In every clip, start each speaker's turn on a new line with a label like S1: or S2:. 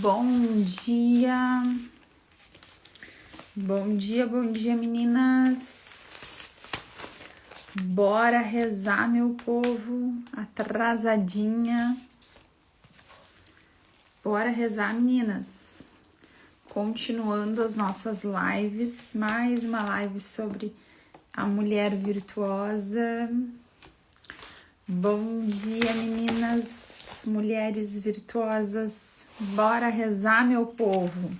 S1: Bom dia, bom dia, meninas. Bora rezar, meu povo, atrasadinha. Bora rezar, meninas. Continuando as nossas lives, mais uma live sobre a mulher virtuosa. Bom dia, meninas, mulheres virtuosas. Bora rezar, meu povo.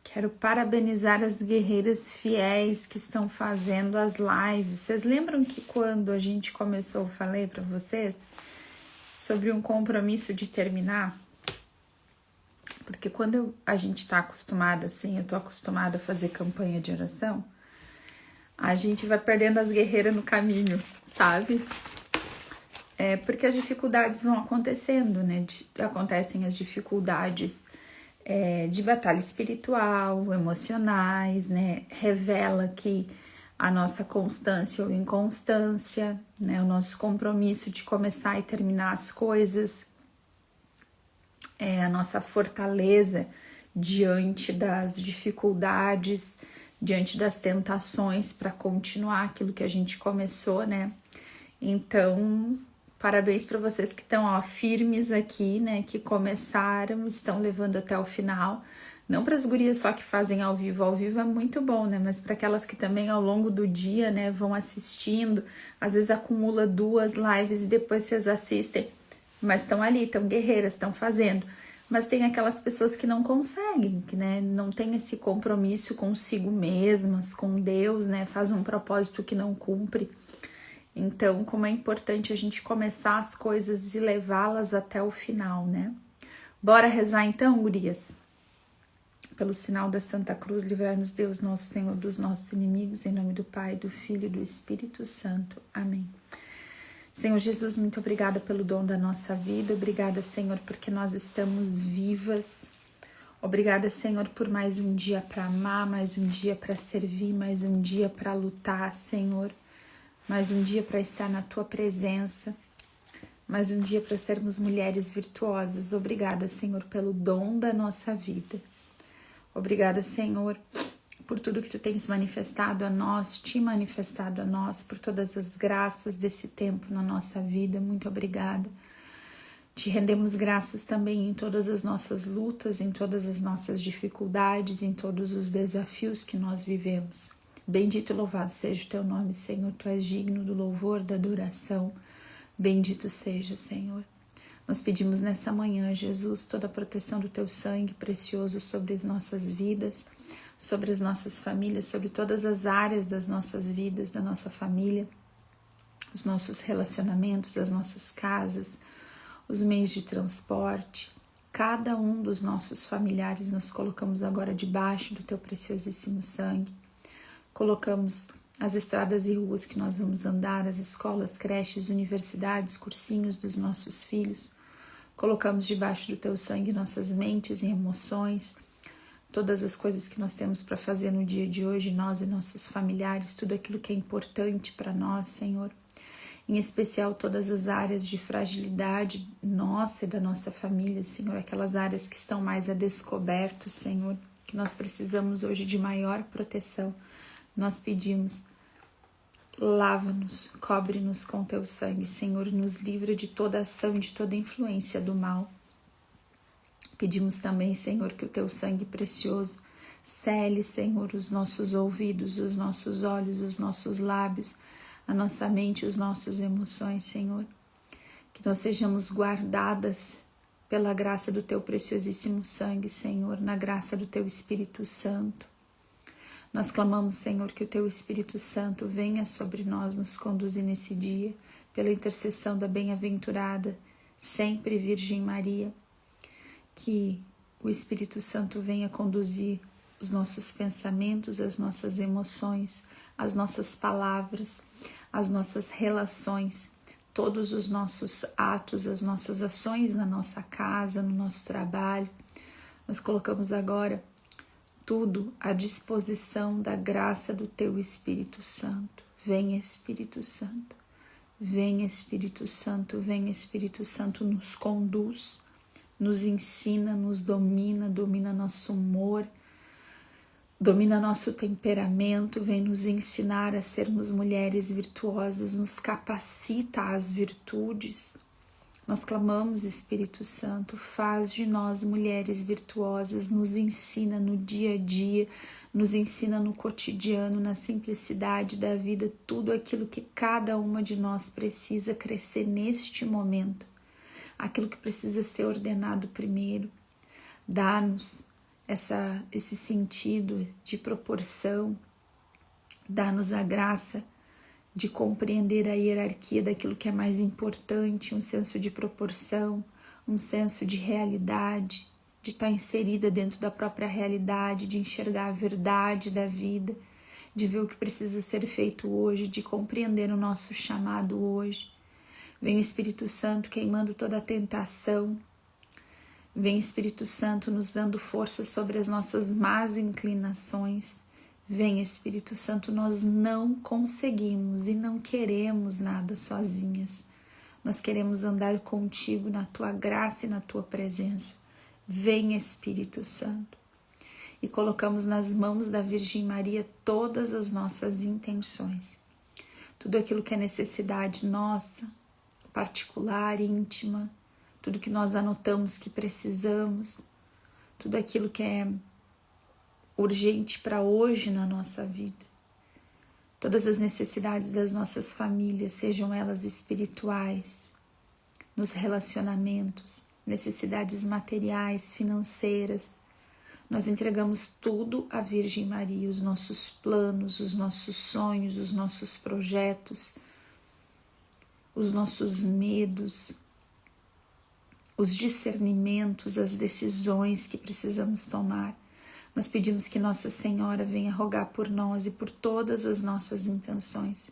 S1: Quero parabenizar as guerreiras fiéis que estão fazendo as lives. Vocês lembram que quando a gente começou, eu falei para vocês sobre um compromisso de terminar? Porque quando a gente tá acostumada assim, eu tô acostumada a fazer campanha de oração, a gente vai perdendo as guerreiras no caminho, sabe? Porque as dificuldades vão acontecendo, né? Acontecem as dificuldades de batalha espiritual, emocionais, né? Revela que a nossa constância ou inconstância, né? O nosso compromisso de começar e terminar as coisas, a nossa fortaleza diante das dificuldades, diante das tentações para continuar aquilo que a gente começou, né? Então, parabéns para vocês que estão firmes aqui, né? Que começaram, estão levando até o final. Não para as gurias só que fazem ao vivo é muito bom, né? Mas para aquelas que também ao longo do dia, né, vão assistindo, às vezes acumula 2 lives e depois vocês assistem, mas estão ali, estão guerreiras, estão fazendo. Mas tem aquelas pessoas que não conseguem, que, né, não tem esse compromisso consigo mesmas, com Deus, né? Faz um propósito que não cumpre. Então, como é importante a gente começar as coisas e levá-las até o final, né? Bora rezar então, gurias? Pelo sinal da Santa Cruz, livrai-nos Deus, nosso Senhor, dos nossos inimigos, em nome do Pai, do Filho e do Espírito Santo. Amém. Senhor Jesus, muito obrigada pelo dom da nossa vida. Obrigada, Senhor, porque nós estamos vivas. Obrigada, Senhor, por mais um dia para amar, mais um dia para servir, mais um dia para lutar, Senhor. Mais um dia para estar na Tua presença, mais um dia para sermos mulheres virtuosas. Obrigada, Senhor, pelo dom da nossa vida. Obrigada, Senhor, por tudo que Tu tens manifestado a nós, Te manifestado a nós, por todas as graças desse tempo na nossa vida. Muito obrigada. Te rendemos graças também em todas as nossas lutas, em todas as nossas dificuldades, em todos os desafios que nós vivemos. Bendito e louvado seja o Teu nome, Senhor. Tu és digno do louvor, da adoração. Bendito seja, Senhor. Nós pedimos nessa manhã, Jesus, toda a proteção do Teu sangue precioso sobre as nossas vidas, sobre as nossas famílias, sobre todas as áreas das nossas vidas, da nossa família, os nossos relacionamentos, as nossas casas, os meios de transporte. Cada um dos nossos familiares nós colocamos agora debaixo do Teu preciosíssimo sangue. Colocamos as estradas e ruas que nós vamos andar, as escolas, creches, universidades, cursinhos dos nossos filhos. Colocamos debaixo do Teu sangue nossas mentes e emoções, todas as coisas que nós temos para fazer no dia de hoje, nós e nossos familiares, tudo aquilo que é importante para nós, Senhor. Em especial todas as áreas de fragilidade nossa e da nossa família, Senhor, aquelas áreas que estão mais a descoberto, Senhor, que nós precisamos hoje de maior proteção. Nós pedimos, lava-nos, cobre-nos com Teu sangue, Senhor, nos livra de toda ação, de toda influência do mal. Pedimos também, Senhor, que o Teu sangue precioso cele, Senhor, os nossos ouvidos, os nossos olhos, os nossos lábios, a nossa mente, os nossos emoções, Senhor. Que nós sejamos guardadas pela graça do Teu preciosíssimo sangue, Senhor, na graça do Teu Espírito Santo. Nós clamamos, Senhor, que o Teu Espírito Santo venha sobre nós, nos conduzir nesse dia, pela intercessão da bem-aventurada, sempre Virgem Maria. Que o Espírito Santo venha conduzir os nossos pensamentos, as nossas emoções, as nossas palavras, as nossas relações, todos os nossos atos, as nossas ações na nossa casa, no nosso trabalho. Nós colocamos agora tudo à disposição da graça do Teu Espírito Santo. Vem, Espírito Santo. Vem, Espírito Santo. Vem, Espírito Santo, nos conduz, nos ensina, nos domina, domina nosso humor, domina nosso temperamento, vem nos ensinar a sermos mulheres virtuosas, nos capacita às virtudes. Nós clamamos, Espírito Santo, faz de nós mulheres virtuosas, nos ensina no dia a dia, nos ensina no cotidiano, na simplicidade da vida, tudo aquilo que cada uma de nós precisa crescer neste momento, aquilo que precisa ser ordenado primeiro. Dá-nos esse sentido de proporção, dá-nos a graça de compreender a hierarquia daquilo que é mais importante, um senso de proporção, um senso de realidade, de estar inserida dentro da própria realidade, de enxergar a verdade da vida, de ver o que precisa ser feito hoje, de compreender o nosso chamado hoje. Vem Espírito Santo queimando toda a tentação, vem Espírito Santo nos dando força sobre as nossas más inclinações. Vem Espírito Santo, nós não conseguimos e não queremos nada sozinhas. Nós queremos andar contigo na tua graça e na tua presença. Vem Espírito Santo. E colocamos nas mãos da Virgem Maria todas as nossas intenções. Tudo aquilo que é necessidade nossa, particular, íntima, tudo que nós anotamos que precisamos, tudo aquilo que é urgente para hoje na nossa vida. Todas as necessidades das nossas famílias, sejam elas espirituais, nos relacionamentos, necessidades materiais, financeiras. Nós entregamos tudo à Virgem Maria, os nossos planos, os nossos sonhos, os nossos projetos, os nossos medos, os discernimentos, as decisões que precisamos tomar. Nós pedimos que Nossa Senhora venha rogar por nós e por todas as nossas intenções.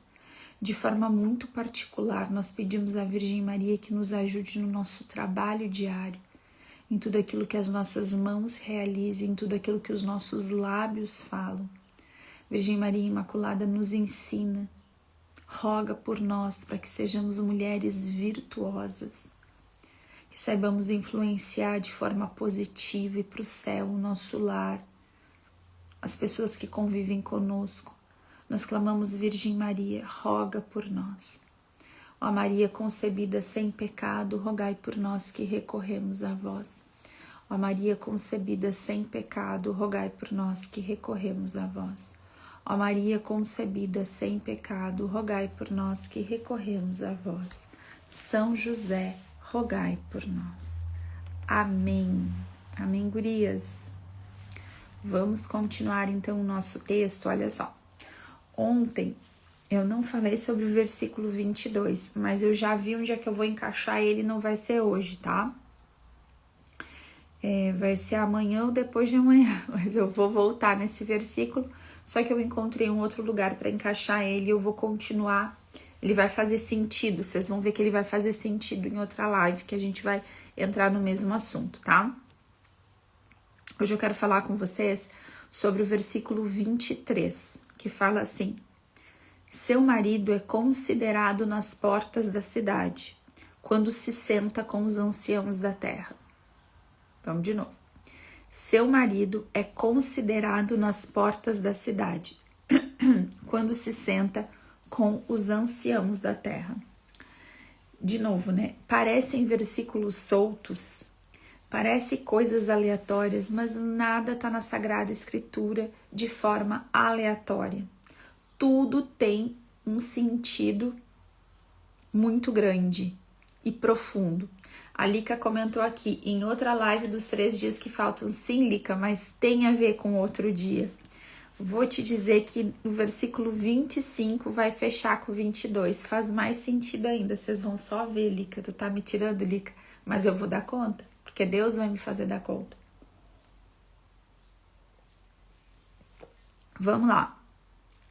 S1: De forma muito particular, nós pedimos à Virgem Maria que nos ajude no nosso trabalho diário, em tudo aquilo que as nossas mãos realizem, em tudo aquilo que os nossos lábios falam. Virgem Maria Imaculada nos ensina, roga por nós para que sejamos mulheres virtuosas, que saibamos influenciar de forma positiva e para o céu o nosso lar, as pessoas que convivem conosco. Nós clamamos, Virgem Maria, roga por nós. Ó Maria concebida sem pecado, rogai por nós que recorremos a vós. Ó Maria concebida sem pecado, rogai por nós que recorremos a vós. Ó Maria concebida sem pecado, rogai por nós que recorremos a vós. São José, rogai por nós. Amém. Amém, gurias. Vamos continuar então o nosso texto. Olha só, ontem eu não falei sobre o versículo 22, mas eu já vi onde é que eu vou encaixar ele, não vai ser hoje, tá? Vai ser amanhã ou depois de amanhã, mas eu vou voltar nesse versículo, só que eu encontrei um outro lugar para encaixar ele e eu vou continuar. Ele vai fazer sentido, vocês vão ver que ele vai fazer sentido em outra live, que a gente vai entrar no mesmo assunto, tá? Hoje eu quero falar com vocês sobre o versículo 23, que fala assim: seu marido é considerado nas portas da cidade, quando se senta com os anciãos da terra. Vamos de novo. Seu marido é considerado nas portas da cidade, quando se senta com os anciãos da terra. De novo, né? Parecem versículos soltos, parece coisas aleatórias, mas nada está na Sagrada Escritura de forma aleatória. Tudo tem um sentido muito grande e profundo. A Lica comentou aqui em outra live dos 3 dias que faltam. Sim, Lica, mas tem a ver com outro dia. Vou te dizer que o versículo 25 vai fechar com o 22. Faz mais sentido ainda. Vocês vão só ver, Lica. Tu tá me tirando, Lica. Mas eu vou dar conta, porque Deus vai me fazer dar conta. Vamos lá.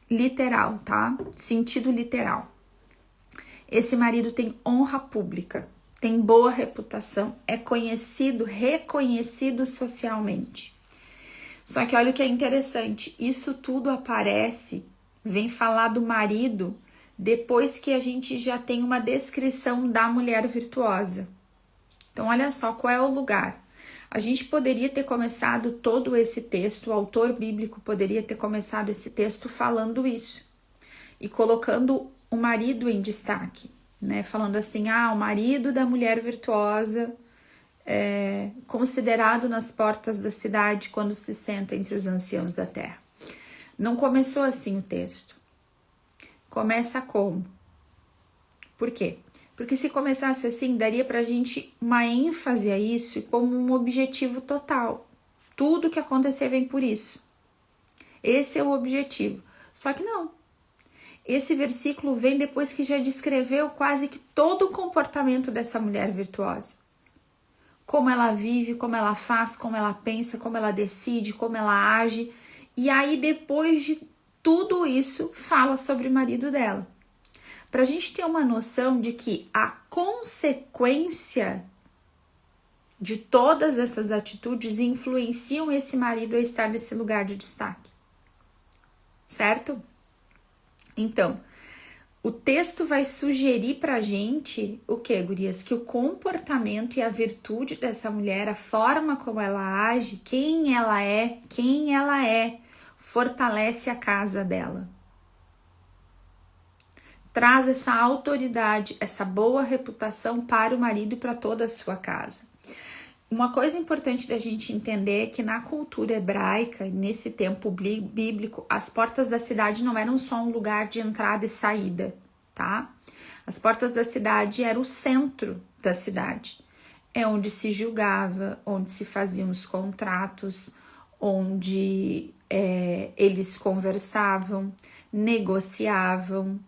S1: Literal, tá? Sentido literal. Esse marido tem honra pública, tem boa reputação, é conhecido, reconhecido socialmente. Só que olha o que é interessante, isso tudo aparece, vem falar do marido, depois que a gente já tem uma descrição da mulher virtuosa. Então, olha só qual é o lugar. A gente poderia ter começado todo esse texto, o autor bíblico poderia ter começado esse texto falando isso e colocando o marido em destaque, né? Falando assim, o marido da mulher virtuosa é considerado nas portas da cidade quando se senta entre os anciãos da terra. Não começou assim o texto. Começa como? Por quê? Porque se começasse assim, daria pra gente uma ênfase a isso como um objetivo total. Tudo que acontecer vem por isso. Esse é o objetivo. Só que não. Esse versículo vem depois que já descreveu quase que todo o comportamento dessa mulher virtuosa. Como ela vive, como ela faz, como ela pensa, como ela decide, como ela age. E aí, depois de tudo isso, fala sobre o marido dela. Para a gente ter uma noção de que a consequência de todas essas atitudes influenciam esse marido a estar nesse lugar de destaque. Certo? Então, o texto vai sugerir pra gente o que, gurias? Que o comportamento e a virtude dessa mulher, a forma como ela age, quem ela é, fortalece a casa dela. Traz essa autoridade, essa boa reputação para o marido e para toda a sua casa. Uma coisa importante da gente entender é que na cultura hebraica, nesse tempo bíblico, as portas da cidade não eram só um lugar de entrada e saída, tá? As portas da cidade eram o centro da cidade. É onde se julgava, onde se faziam os contratos, onde eles conversavam, negociavam.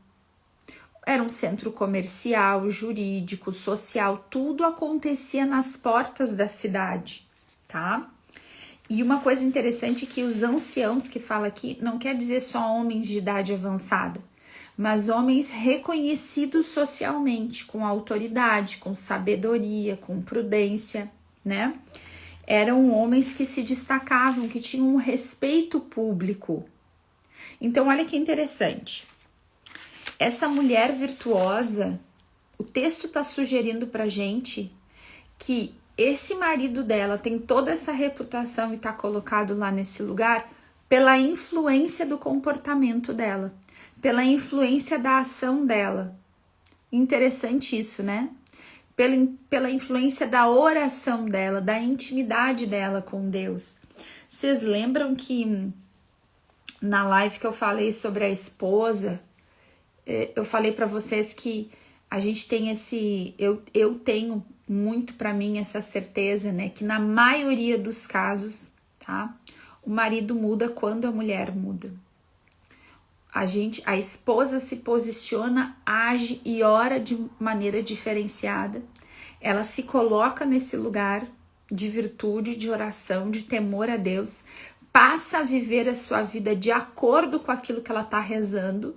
S1: Era um centro comercial, jurídico, social, tudo acontecia nas portas da cidade, tá? E uma coisa interessante é que os anciãos que fala aqui não quer dizer só homens de idade avançada, mas homens reconhecidos socialmente, com autoridade, com sabedoria, com prudência, né? Eram homens que se destacavam, que tinham um respeito público. Então, olha que interessante. Essa mulher virtuosa, o texto está sugerindo pra gente que esse marido dela tem toda essa reputação e está colocado lá nesse lugar pela influência do comportamento dela, pela influência da ação dela. Interessante isso, né? Pela influência da oração dela, da intimidade dela com Deus. Vocês lembram que na live que eu falei sobre a esposa, eu falei para vocês que a gente tem eu tenho muito para mim essa certeza, né, que na maioria dos casos, tá, o marido muda quando a mulher muda. A esposa se posiciona, age e ora de maneira diferenciada. Ela se coloca nesse lugar de virtude, de oração, de temor a Deus, passa a viver a sua vida de acordo com aquilo que ela está rezando.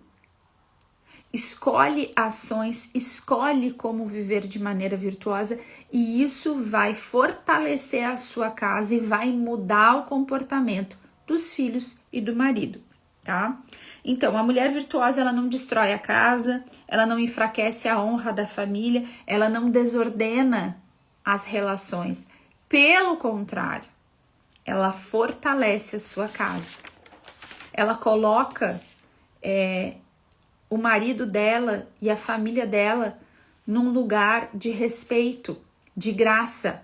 S1: Escolhe ações, escolhe como viver de maneira virtuosa e isso vai fortalecer a sua casa e vai mudar o comportamento dos filhos e do marido, tá? Então, a mulher virtuosa, ela não destrói a casa, ela não enfraquece a honra da família, ela não desordena as relações. Pelo contrário, ela fortalece a sua casa. Ela coloca o marido dela e a família dela num lugar de respeito, de graça.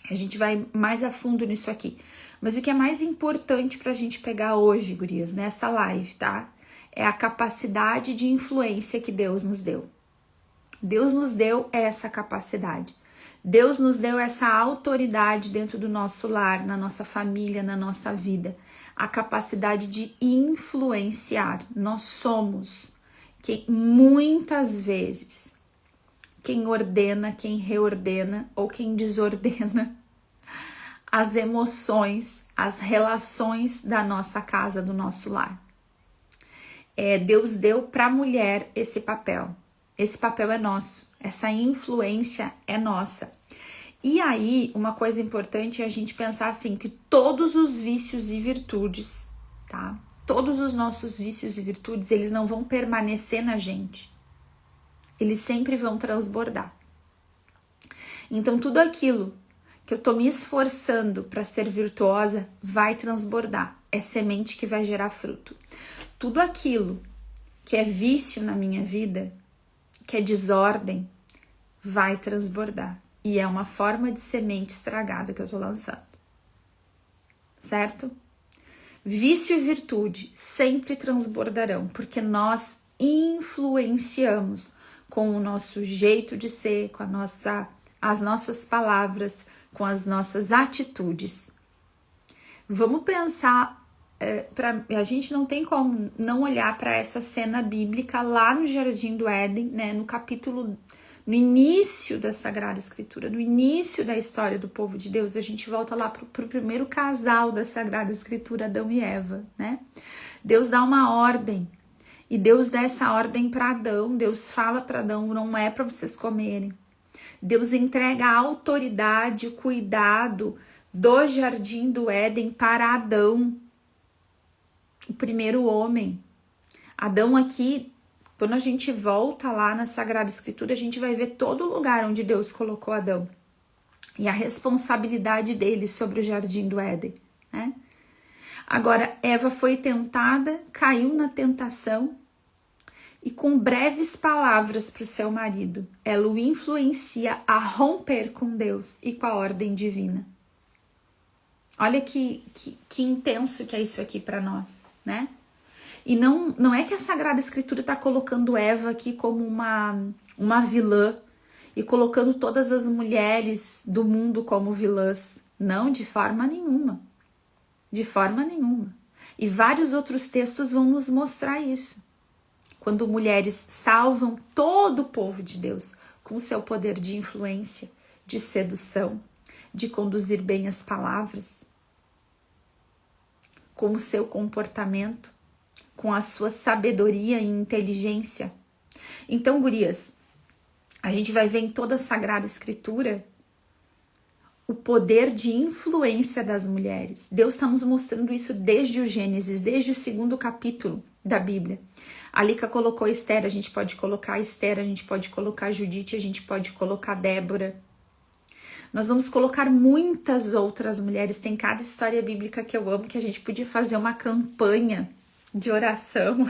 S1: A gente vai mais a fundo nisso aqui. Mas o que é mais importante pra gente pegar hoje, gurias, nessa live, tá? É a capacidade de influência que Deus nos deu. Deus nos deu essa capacidade. Deus nos deu essa autoridade dentro do nosso lar, na nossa família, na nossa vida. A capacidade de influenciar. Nós somos quem muitas vezes quem ordena, quem reordena ou quem desordena as emoções, as relações da nossa casa, do nosso lar. Deus deu para a mulher esse papel. Esse papel é nosso, essa influência é nossa. E aí, uma coisa importante é a gente pensar assim, que todos os vícios e virtudes, tá? Todos os nossos vícios e virtudes, eles não vão permanecer na gente. Eles sempre vão transbordar. Então tudo aquilo que eu tô me esforçando para ser virtuosa vai transbordar. É semente que vai gerar fruto. Tudo aquilo que é vício na minha vida, que é desordem, vai transbordar. E é uma forma de semente estragada que eu tô lançando. Certo? Vício e virtude sempre transbordarão, porque nós influenciamos com o nosso jeito de ser, com as nossas palavras, com as nossas atitudes. Vamos pensar, a gente não tem como não olhar para essa cena bíblica lá no Jardim do Éden, né, no início da Sagrada Escritura, no início da história do povo de Deus. A gente volta lá para o primeiro casal da Sagrada Escritura, Adão e Eva, né? Deus dá uma ordem, e Deus dá essa ordem para Adão. Deus fala para Adão, não é para vocês comerem. Deus entrega a autoridade, o cuidado do Jardim do Éden para Adão, o primeiro homem. Adão aqui, quando a gente volta lá na Sagrada Escritura, a gente vai ver todo o lugar onde Deus colocou Adão e a responsabilidade dele sobre o Jardim do Éden, né? Agora, Eva foi tentada, caiu na tentação e com breves palavras para o seu marido, ela o influencia a romper com Deus e com a ordem divina. Olha que intenso que é isso aqui para nós, né? E não é que a Sagrada Escritura está colocando Eva aqui como uma vilã e colocando todas as mulheres do mundo como vilãs. Não, de forma nenhuma. De forma nenhuma. E vários outros textos vão nos mostrar isso. Quando mulheres salvam todo o povo de Deus com seu poder de influência, de sedução, de conduzir bem as palavras, com o seu comportamento, com a sua sabedoria e inteligência. Então, gurias, a gente vai ver em toda a Sagrada Escritura o poder de influência das mulheres. Deus está nos mostrando isso desde o Gênesis, desde o 2º capítulo da Bíblia. A Lica colocou Esther, a gente pode colocar Esther, a gente pode colocar Judite, a gente pode colocar Débora. Nós vamos colocar muitas outras mulheres. Tem cada história bíblica que eu amo, que a gente podia fazer uma campanha de oração.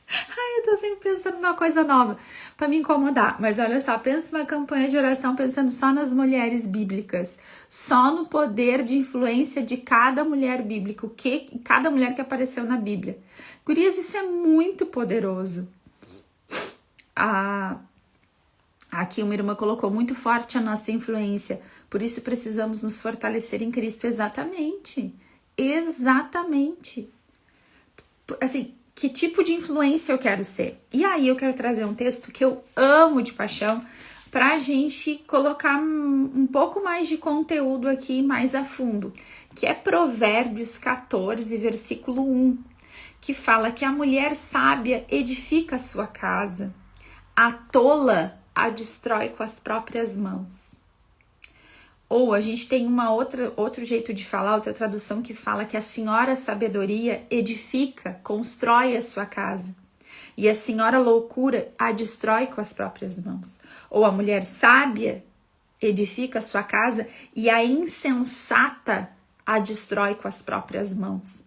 S1: Ai, eu tô sempre pensando numa coisa nova para me incomodar. Mas olha só, pensa uma campanha de oração pensando só nas mulheres bíblicas, só no poder de influência de cada mulher bíblica, cada mulher que apareceu na Bíblia. Gurias, isso é muito poderoso. Aqui uma irmã colocou muito forte a nossa influência, por isso precisamos nos fortalecer em Cristo. Exatamente. Assim, que tipo de influência eu quero ser? E aí eu quero trazer um texto que eu amo de paixão para a gente colocar um pouco mais de conteúdo aqui mais a fundo, que é Provérbios 14, versículo 1, que fala que a mulher sábia edifica a sua casa, a tola a destrói com as próprias mãos. Ou a gente tem outro jeito de falar, outra tradução que fala que a senhora sabedoria edifica, constrói a sua casa. E a senhora loucura a destrói com as próprias mãos. Ou a mulher sábia edifica a sua casa e a insensata a destrói com as próprias mãos.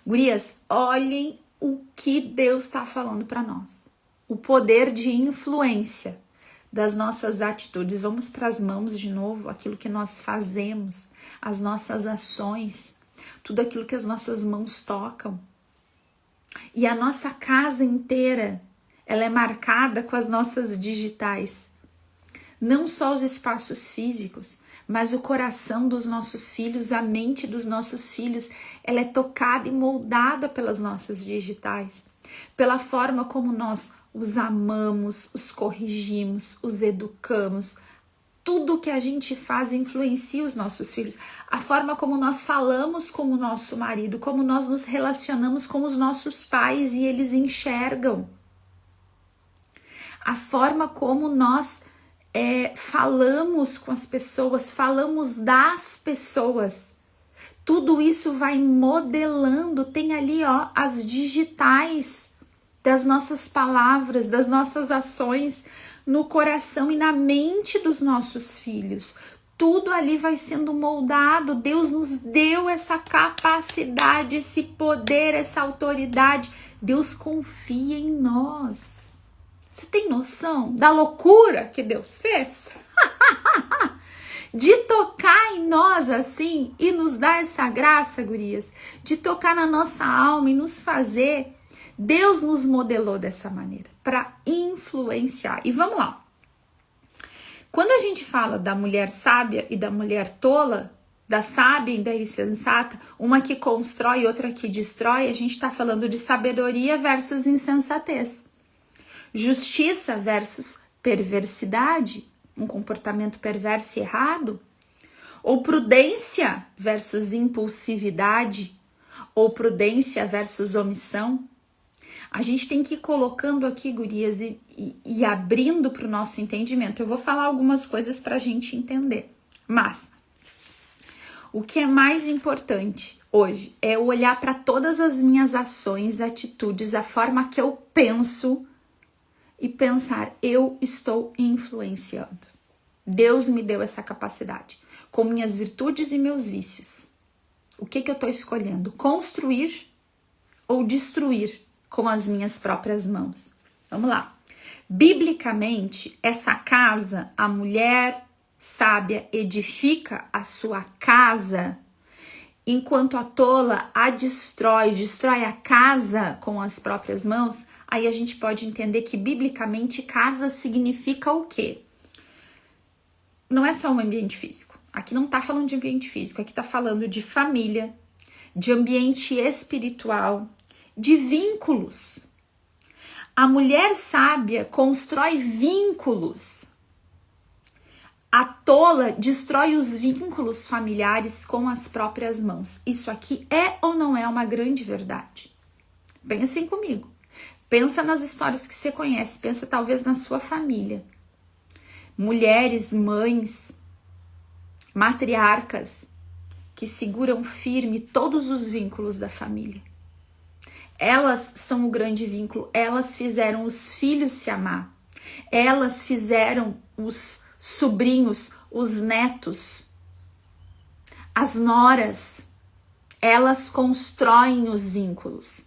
S1: Gurias, olhem o que Deus está falando para nós. O poder de influência das nossas atitudes. Vamos para as mãos de novo, aquilo que nós fazemos, as nossas ações, tudo aquilo que as nossas mãos tocam. E a nossa casa inteira, ela é marcada com as nossas digitais. Não só os espaços físicos, mas o coração dos nossos filhos, a mente dos nossos filhos, ela é tocada e moldada pelas nossas digitais, pela forma como nós os amamos, os corrigimos, os educamos. Tudo que a gente faz influencia os nossos filhos. A forma como nós falamos com o nosso marido, como nós nos relacionamos com os nossos pais e eles enxergam. A forma como nós falamos com as pessoas, falamos das pessoas. Tudo isso vai modelando, tem ali as digitais das nossas palavras, das nossas ações, no coração e na mente dos nossos filhos. Tudo ali vai sendo moldado. Deus nos deu essa capacidade, esse poder, essa autoridade. Deus confia em nós. Você tem noção da loucura que Deus fez? De tocar em nós assim e nos dar essa graça, gurias, de tocar na nossa alma e nos fazer. Deus nos modelou dessa maneira para influenciar. E vamos lá. Quando a gente fala da mulher sábia e da mulher tola, da sábia e da insensata, uma que constrói e outra que destrói, a gente está falando de sabedoria versus insensatez. Justiça versus perversidade, um comportamento perverso e errado. Ou prudência versus impulsividade, ou prudência versus omissão. A gente tem que ir colocando aqui, gurias, e abrindo para o nosso entendimento. Eu vou falar algumas coisas para a gente entender. Mas o que é mais importante hoje é olhar para todas as minhas ações, atitudes, a forma que eu penso e pensar, eu estou influenciando. Deus me deu essa capacidade, com minhas virtudes e meus vícios. O que eu estou escolhendo? Construir ou destruir com as minhas próprias mãos? Vamos lá. Biblicamente, essa casa, a mulher sábia edifica a sua casa, enquanto a tola a destrói a casa com as próprias mãos. Aí a gente pode entender que biblicamente casa significa o quê? Não é só um ambiente físico. Aqui não tá falando de ambiente físico, aqui tá falando de família, de ambiente espiritual, de vínculos. A mulher sábia constrói vínculos. A tola destrói os vínculos familiares com as próprias mãos. Isso aqui é ou não é uma grande verdade? Pensem comigo. Pensa nas histórias que você conhece, pensa talvez na sua família. Mulheres, mães, matriarcas que seguram firme todos os vínculos da família. Elas são o grande vínculo, elas fizeram os filhos se amar. Elas fizeram os sobrinhos, os netos, as noras. Elas constroem os vínculos.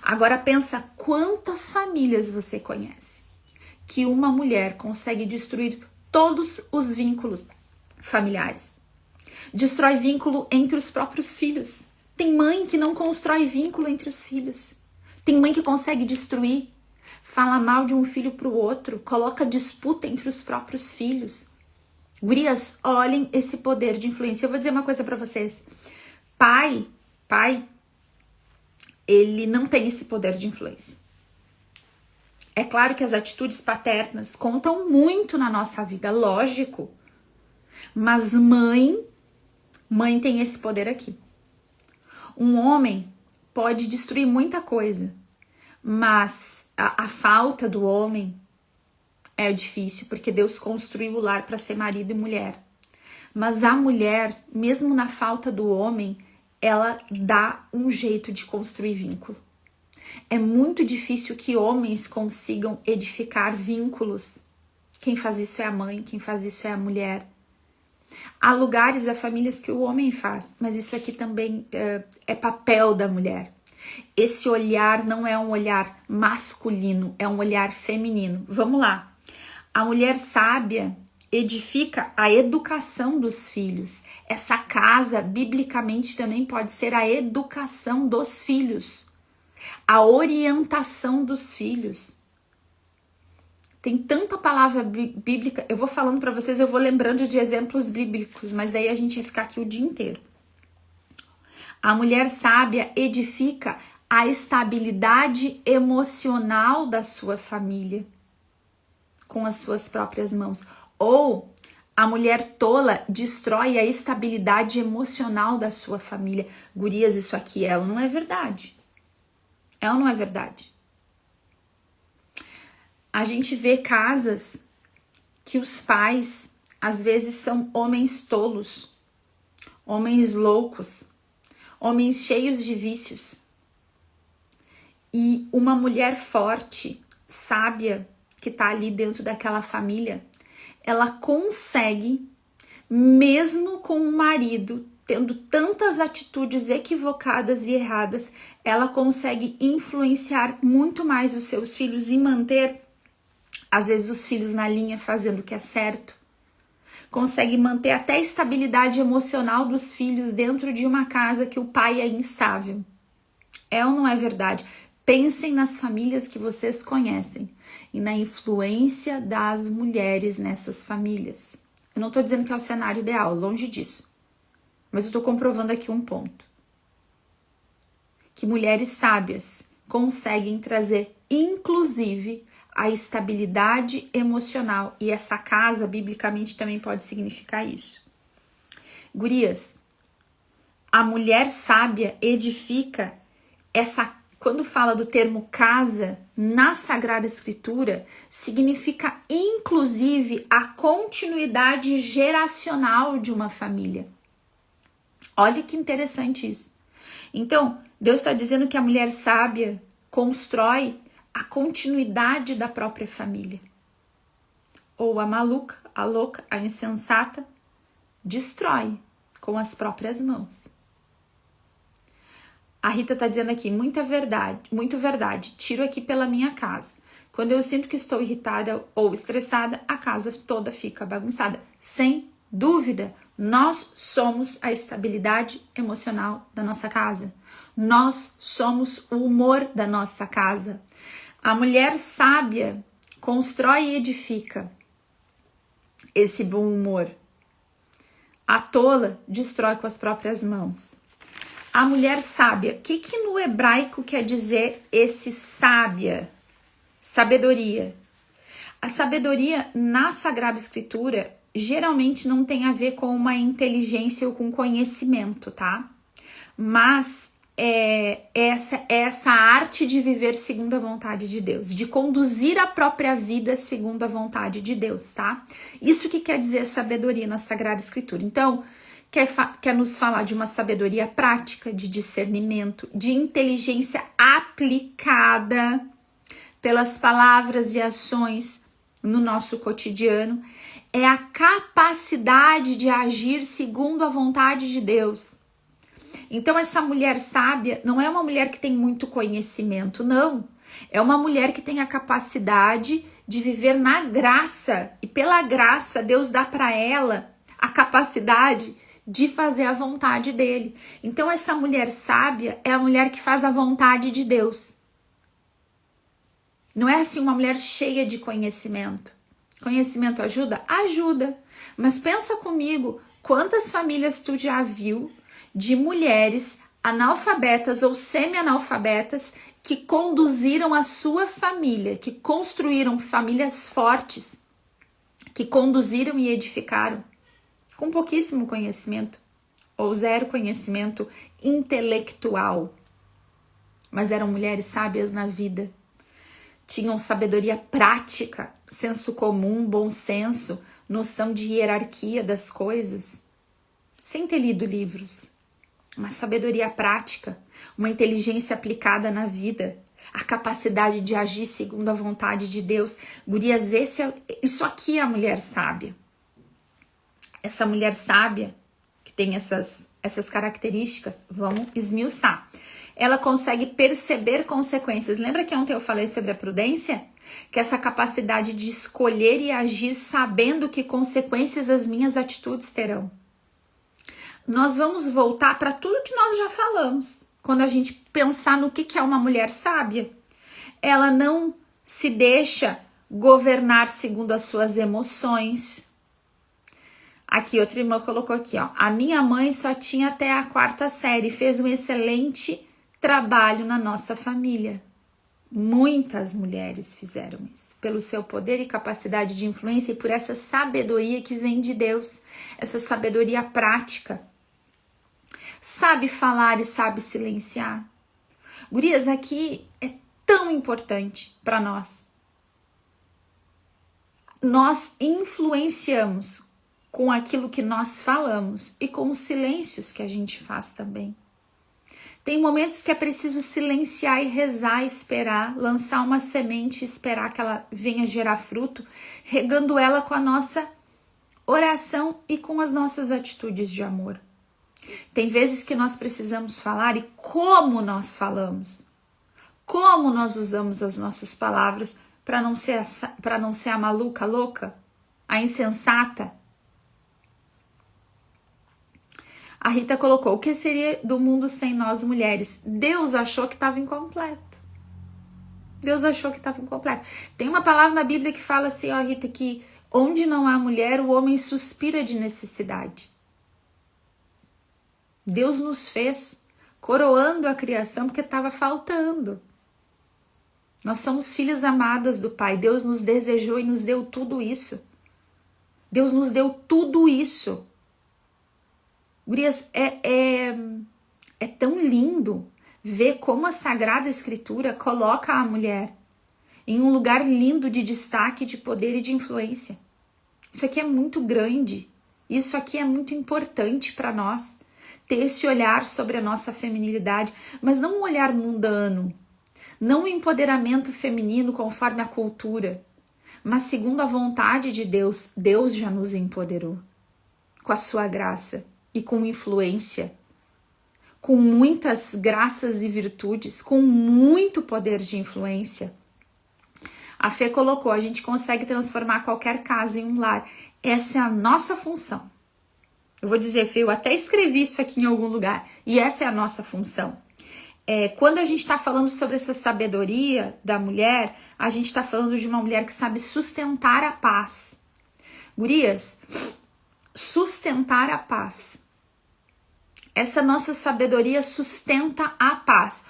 S1: Agora pensa quantas famílias você conhece que uma mulher consegue destruir todos os vínculos familiares. Destrói vínculo entre os próprios filhos. Tem mãe que não constrói vínculo entre os filhos. Tem mãe que consegue destruir. Fala mal de um filho para o outro. Coloca disputa entre os próprios filhos. Gurias, olhem esse poder de influência. Eu vou dizer uma coisa para vocês. Pai, ele não tem esse poder de influência. É claro que as atitudes paternas contam muito na nossa vida, lógico. Mas mãe tem esse poder aqui. Um homem pode destruir muita coisa, mas a falta do homem é difícil, porque Deus construiu o lar para ser marido e mulher. Mas a mulher, mesmo na falta do homem, ela dá um jeito de construir vínculo. É muito difícil que homens consigam edificar vínculos. Quem faz isso é a mãe, quem faz isso é a mulher. Há lugares, há famílias que o homem faz, mas isso aqui também é papel da mulher. Esse olhar não é um olhar masculino, é um olhar feminino. Vamos lá. A mulher sábia edifica a educação dos filhos. Essa casa, biblicamente, também pode ser a educação dos filhos. A orientação dos filhos. Tem tanta palavra bíblica, eu vou falando para vocês, eu vou lembrando de exemplos bíblicos, mas daí a gente ia ficar aqui o dia inteiro. A mulher sábia edifica a estabilidade emocional da sua família com as suas próprias mãos. Ou a mulher tola destrói a estabilidade emocional da sua família. Gurias, isso aqui é ou não é verdade? É ou não é verdade? A gente vê casas que os pais, às vezes, são homens tolos, homens loucos, homens cheios de vícios. E uma mulher forte, sábia, que está ali dentro daquela família, ela consegue, mesmo com o marido tendo tantas atitudes equivocadas e erradas, ela consegue influenciar muito mais os seus filhos e manter, às vezes, os filhos na linha fazendo o que é certo. Consegue manter até a estabilidade emocional dos filhos dentro de uma casa que o pai é instável. É ou não é verdade? Pensem nas famílias que vocês conhecem e na influência das mulheres nessas famílias. Eu não estou dizendo que é o cenário ideal, longe disso. Mas eu estou comprovando aqui um ponto. Que mulheres sábias conseguem trazer, inclusive, a estabilidade emocional. E essa casa, biblicamente, também pode significar isso. Gurias, a mulher sábia edifica essa... Quando fala do termo casa, na Sagrada Escritura, significa, inclusive, a continuidade geracional de uma família. Olha que interessante isso. Então, Deus está dizendo que a mulher sábia constrói a continuidade da própria família. Ou a maluca, a louca, a insensata, destrói com as próprias mãos. A Rita está dizendo aqui, muito verdade, tiro aqui pela minha casa. Quando eu sinto que estou irritada ou estressada, a casa toda fica bagunçada. Sem dúvida, nós somos a estabilidade emocional da nossa casa. Nós somos o humor da nossa casa. A mulher sábia constrói e edifica esse bom humor. A tola destrói com as próprias mãos. A mulher sábia, o que no hebraico quer dizer esse sábia? Sabedoria. A sabedoria na Sagrada Escritura geralmente não tem a ver com uma inteligência ou com conhecimento, tá? Mas é essa arte de viver segundo a vontade de Deus, de conduzir a própria vida segundo a vontade de Deus, tá? Isso que quer dizer sabedoria na Sagrada Escritura. Então, quer nos falar de uma sabedoria prática, de discernimento, de inteligência aplicada pelas palavras e ações no nosso cotidiano. É a capacidade de agir segundo a vontade de Deus. Então, essa mulher sábia não é uma mulher que tem muito conhecimento, não. É uma mulher que tem a capacidade de viver na graça. E pela graça, Deus dá para ela a capacidade de fazer a vontade dele. Então, essa mulher sábia é a mulher que faz a vontade de Deus. Não é assim uma mulher cheia de conhecimento. Conhecimento ajuda? Ajuda. Mas pensa comigo, quantas famílias tu já viu de mulheres analfabetas ou semi-analfabetas que conduziram a sua família, que construíram famílias fortes, que conduziram e edificaram com pouquíssimo conhecimento ou zero conhecimento intelectual. Mas eram mulheres sábias na vida. Tinham sabedoria prática, senso comum, bom senso, noção de hierarquia das coisas, sem ter lido livros. Uma sabedoria prática, uma inteligência aplicada na vida, a capacidade de agir segundo a vontade de Deus. Gurias, isso aqui é a mulher sábia. Essa mulher sábia, que tem essas características, vamos esmiuçar. Ela consegue perceber consequências. Lembra que ontem eu falei sobre a prudência? Que essa capacidade de escolher e agir sabendo que consequências as minhas atitudes terão. Nós vamos voltar para tudo que nós já falamos. Quando a gente pensar no que é uma mulher sábia, ela não se deixa governar segundo as suas emoções. Aqui, outra irmã colocou aqui, ó. A minha mãe só tinha até a 4ª série, fez um excelente trabalho na nossa família. Muitas mulheres fizeram isso, pelo seu poder e capacidade de influência e por essa sabedoria que vem de Deus, essa sabedoria prática. Sabe falar e sabe silenciar. Gurias, aqui é tão importante para nós. Nós influenciamos com aquilo que nós falamos e com os silêncios que a gente faz também. Tem momentos que é preciso silenciar e rezar, esperar, lançar uma semente e esperar que ela venha gerar fruto, regando ela com a nossa oração e com as nossas atitudes de amor. Tem vezes que nós precisamos falar e como nós falamos, como nós usamos as nossas palavras para não ser a maluca, louca, a insensata. A Rita colocou, o que seria do mundo sem nós mulheres? Deus achou que estava incompleto. Deus achou que estava incompleto. Tem uma palavra na Bíblia que fala assim, ó Rita, que onde não há mulher, o homem suspira de necessidade. Deus nos fez coroando a criação porque estava faltando. Nós somos filhas amadas do Pai. Deus nos desejou e nos deu tudo isso. Deus nos deu tudo isso. Gurias, é tão lindo ver como a Sagrada Escritura coloca a mulher em um lugar lindo de destaque, de poder e de influência. Isso aqui é muito grande. Isso aqui é muito importante para nós. Ter esse olhar sobre a nossa feminilidade, mas não um olhar mundano, não um empoderamento feminino conforme a cultura, mas segundo a vontade de Deus. Deus já nos empoderou com a sua graça e com influência, com muitas graças e virtudes, com muito poder de influência. A Fê colocou, a gente consegue transformar qualquer casa em um lar. Essa é a nossa função. Eu vou dizer, Fê, eu até escrevi isso aqui em algum lugar. E essa é a nossa função. Quando a gente está falando sobre essa sabedoria da mulher, a gente está falando de uma mulher que sabe sustentar a paz. Gurias, sustentar a paz. Essa nossa sabedoria sustenta a paz.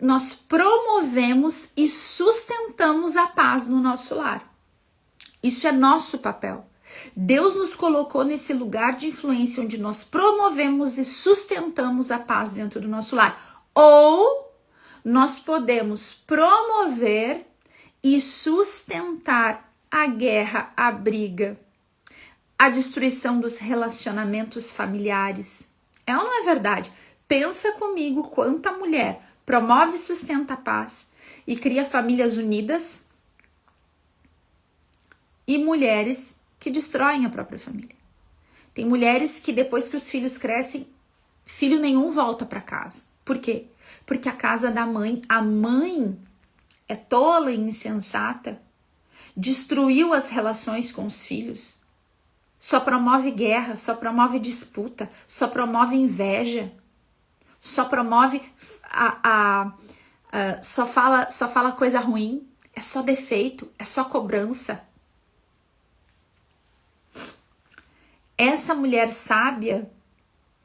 S1: Nós promovemos e sustentamos a paz no nosso lar. Isso é nosso papel. Deus nos colocou nesse lugar de influência onde nós promovemos e sustentamos a paz dentro do nosso lar. Ou nós podemos promover e sustentar a guerra, a briga, a destruição dos relacionamentos familiares. É ou não é verdade? Pensa comigo quanta mulher promove e sustenta a paz e cria famílias unidas e mulheres que destroem a própria família. Tem mulheres que depois que os filhos crescem, filho nenhum volta para casa. Por quê? Porque a casa da mãe, a mãe é tola e insensata, destruiu as relações com os filhos, só promove guerra, só promove disputa, só promove inveja, só promove só fala coisa ruim, é só defeito, é só cobrança. Essa mulher sábia,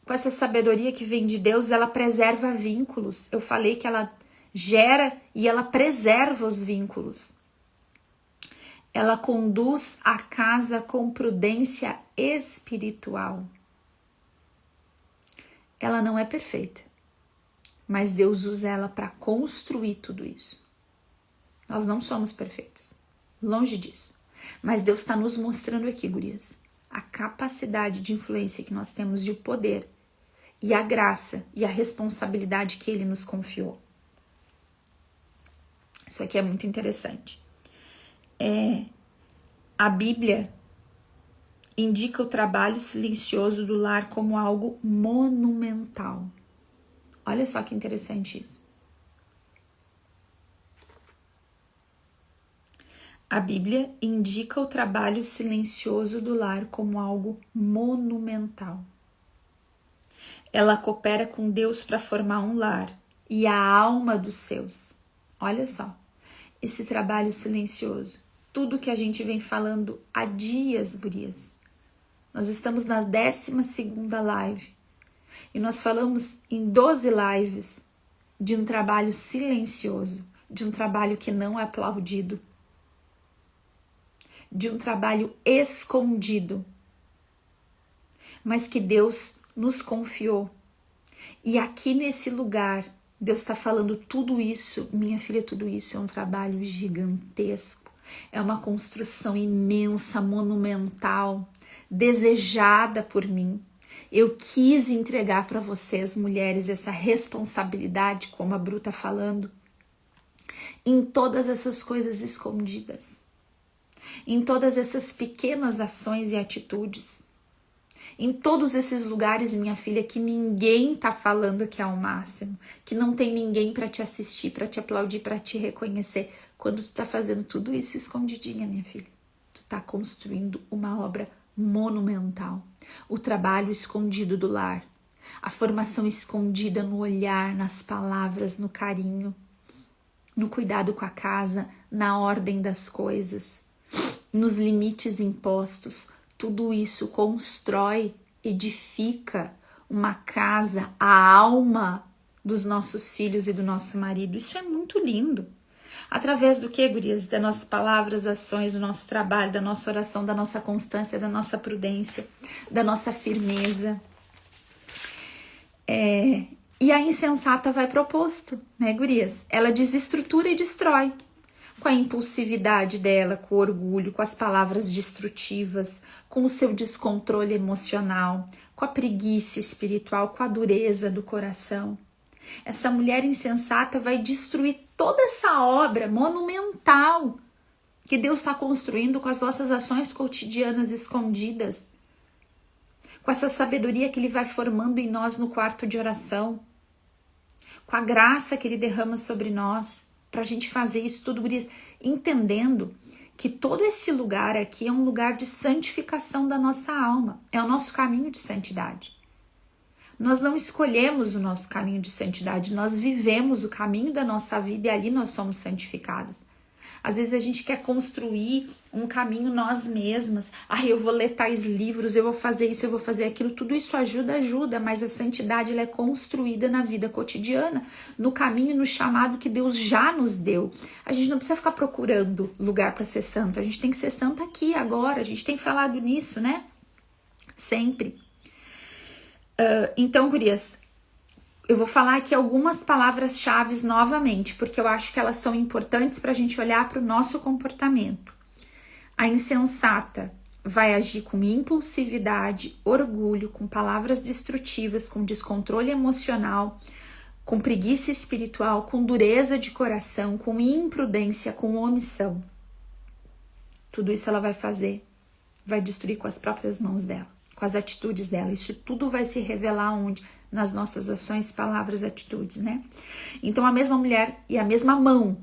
S1: com essa sabedoria que vem de Deus, ela preserva vínculos. Eu falei que ela gera e ela preserva os vínculos. Ela conduz a casa com prudência espiritual. Ela não é perfeita, mas Deus usa ela para construir tudo isso. Nós não somos perfeitos, longe disso. Mas Deus está nos mostrando aqui, gurias, a capacidade de influência que nós temos e o poder e a graça e a responsabilidade que Ele nos confiou. Isso aqui é muito interessante. A Bíblia indica o trabalho silencioso do lar como algo monumental. Olha só que interessante isso. A Bíblia indica o trabalho silencioso do lar como algo monumental. Ela coopera com Deus para formar um lar e a alma dos seus. Olha só, esse trabalho silencioso. Tudo que a gente vem falando há dias, gurias. Nós estamos na 12ª live. E nós falamos em 12 lives de um trabalho silencioso, de um trabalho que não é aplaudido, de um trabalho escondido, mas que Deus nos confiou. E aqui nesse lugar, Deus está falando tudo isso, minha filha, tudo isso é um trabalho gigantesco, é uma construção imensa, monumental, desejada por mim, Eu quis entregar para vocês, mulheres, essa responsabilidade, como a Bru tá falando, em todas essas coisas escondidas, em todas essas pequenas ações e atitudes, em todos esses lugares, minha filha, que ninguém tá falando que é o máximo, que não tem ninguém para te assistir, para te aplaudir, para te reconhecer. Quando tu tá fazendo tudo isso escondidinha, minha filha, tu tá construindo uma obra monumental. O trabalho escondido do lar, a formação escondida no olhar, nas palavras, no carinho, no cuidado com a casa, na ordem das coisas, nos limites impostos. Tudo isso constrói, edifica uma casa, a alma dos nossos filhos e do nosso marido. Isso é muito lindo. Através do que, gurias? Das nossas palavras, ações, do nosso trabalho, da nossa oração, da nossa constância, da nossa prudência, da nossa firmeza. E a insensata vai pro oposto, né, gurias? Ela desestrutura e destrói. Com a impulsividade dela, com o orgulho, com as palavras destrutivas, com o seu descontrole emocional, com a preguiça espiritual, com a dureza do coração. Essa mulher insensata vai destruir toda essa obra monumental que Deus está construindo com as nossas ações cotidianas escondidas, com essa sabedoria que Ele vai formando em nós no quarto de oração, com a graça que Ele derrama sobre nós, para a gente fazer isso tudo, gurias, entendendo que todo esse lugar aqui é um lugar de santificação da nossa alma, é o nosso caminho de santidade. Nós não escolhemos o nosso caminho de santidade, nós vivemos o caminho da nossa vida e ali nós somos santificadas. Às vezes a gente quer construir um caminho nós mesmas. Eu vou ler tais livros, eu vou fazer isso, eu vou fazer aquilo. Tudo isso ajuda, mas a santidade ela é construída na vida cotidiana, no caminho, no chamado que Deus já nos deu. A gente não precisa ficar procurando lugar para ser santo, a gente tem que ser santa aqui, agora. A gente tem falado nisso, né? Sempre. Então, gurias, eu vou falar aqui algumas palavras-chave novamente, porque eu acho que elas são importantes para a gente olhar para o nosso comportamento. A insensata vai agir com impulsividade, orgulho, com palavras destrutivas, com descontrole emocional, com preguiça espiritual, com dureza de coração, com imprudência, com omissão. Tudo isso ela vai fazer, vai destruir com as próprias mãos dela, com as atitudes dela. Isso tudo vai se revelar onde? Nas nossas ações, palavras, atitudes, né? Então a mesma mulher e a mesma mão,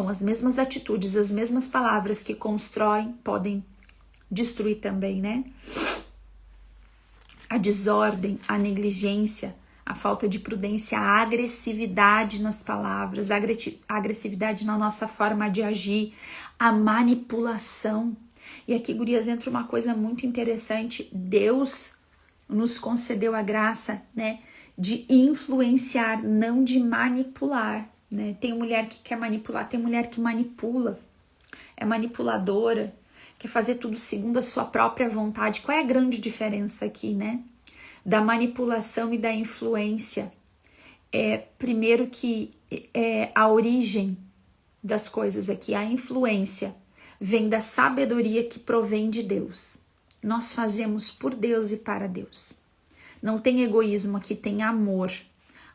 S1: as mesmas atitudes, as mesmas palavras que constroem, podem destruir também, né? A desordem, a negligência, a falta de prudência, a agressividade nas palavras, a agressividade na nossa forma de agir, a manipulação. E aqui, gurias, entra uma coisa muito interessante. Deus nos concedeu a graça, né, de influenciar, não de manipular, né? Tem mulher que quer manipular, tem mulher que manipula, é manipuladora, quer fazer tudo segundo a sua própria vontade. Qual é a grande diferença aqui, né? Da manipulação e da influência. Primeiro que a origem das coisas aqui, a influência, vem da sabedoria que provém de Deus. Nós fazemos por Deus e para Deus. Não tem egoísmo aqui, tem amor.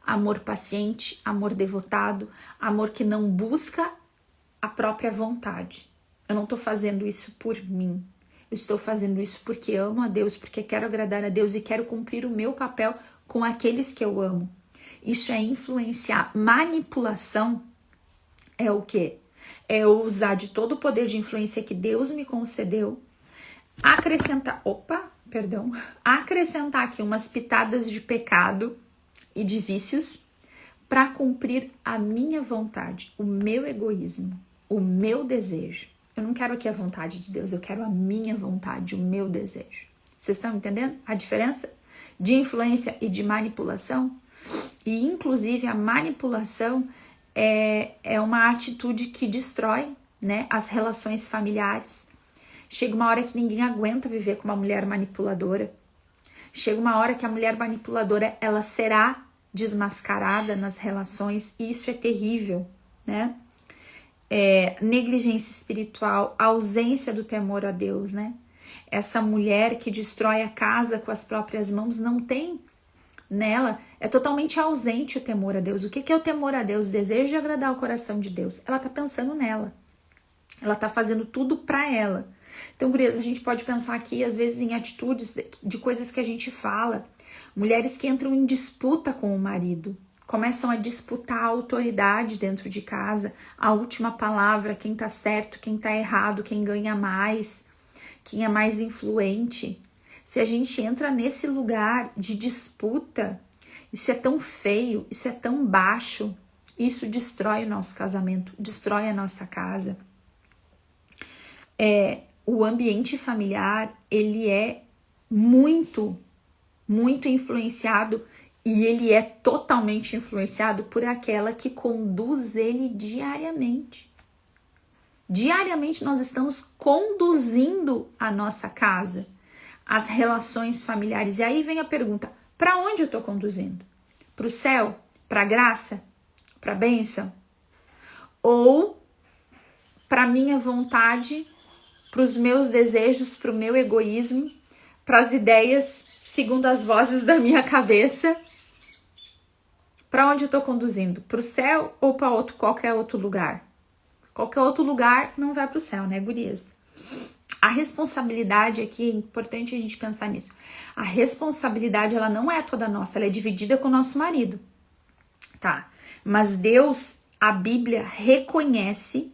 S1: Amor paciente, amor devotado, amor que não busca a própria vontade. Eu não estou fazendo isso por mim. Eu estou fazendo isso porque amo a Deus, porque quero agradar a Deus e quero cumprir o meu papel com aqueles que eu amo. Isso é influenciar. Manipulação é o quê? É usar de todo o poder de influência que Deus me concedeu, acrescentar aqui umas pitadas de pecado e de vícios para cumprir a minha vontade, o meu egoísmo, o meu desejo. Eu não quero aqui a vontade de Deus, eu quero a minha vontade, o meu desejo. Vocês estão entendendo a diferença de influência e de manipulação? E inclusive a manipulação é uma atitude que destrói, né, as relações familiares. Chega uma hora que ninguém aguenta viver com uma mulher manipuladora. Chega uma hora que a mulher manipuladora ela será desmascarada nas relações e isso é terrível, né? Negligência espiritual, ausência do temor a Deus, né? essa mulher que destrói a casa com as próprias mãos, não tem nela, é totalmente ausente o temor a Deus. O que é o temor a Deus? Desejo de agradar o coração de Deus. Ela tá pensando nela. Ela tá fazendo tudo pra ela. Então, gurias, a gente pode pensar aqui, às vezes, em atitudes de coisas que a gente fala. Mulheres que entram em disputa com o marido. Começam a disputar a autoridade dentro de casa. A última palavra, quem tá certo, quem tá errado, quem ganha mais, quem é mais influente. Se a gente entra nesse lugar de disputa, isso é tão feio, isso é tão baixo, isso destrói o nosso casamento, destrói a nossa casa. O ambiente familiar, ele é muito, muito influenciado e ele é totalmente influenciado por aquela que conduz ele diariamente. Diariamente nós estamos conduzindo a nossa casa, as relações familiares. E aí vem a pergunta, para onde eu estou conduzindo? Para o céu? Para a graça? Para a bênção? Ou para a minha vontade, para os meus desejos, para o meu egoísmo, para as ideias segundo as vozes da minha cabeça? Para onde eu estou conduzindo? Para o céu ou para qualquer outro lugar? Qualquer outro lugar não vai para o céu, né, gurias? A responsabilidade aqui, é importante a gente pensar nisso. A responsabilidade, ela não é toda nossa, ela é dividida com o nosso marido, tá? Mas Deus, a Bíblia reconhece,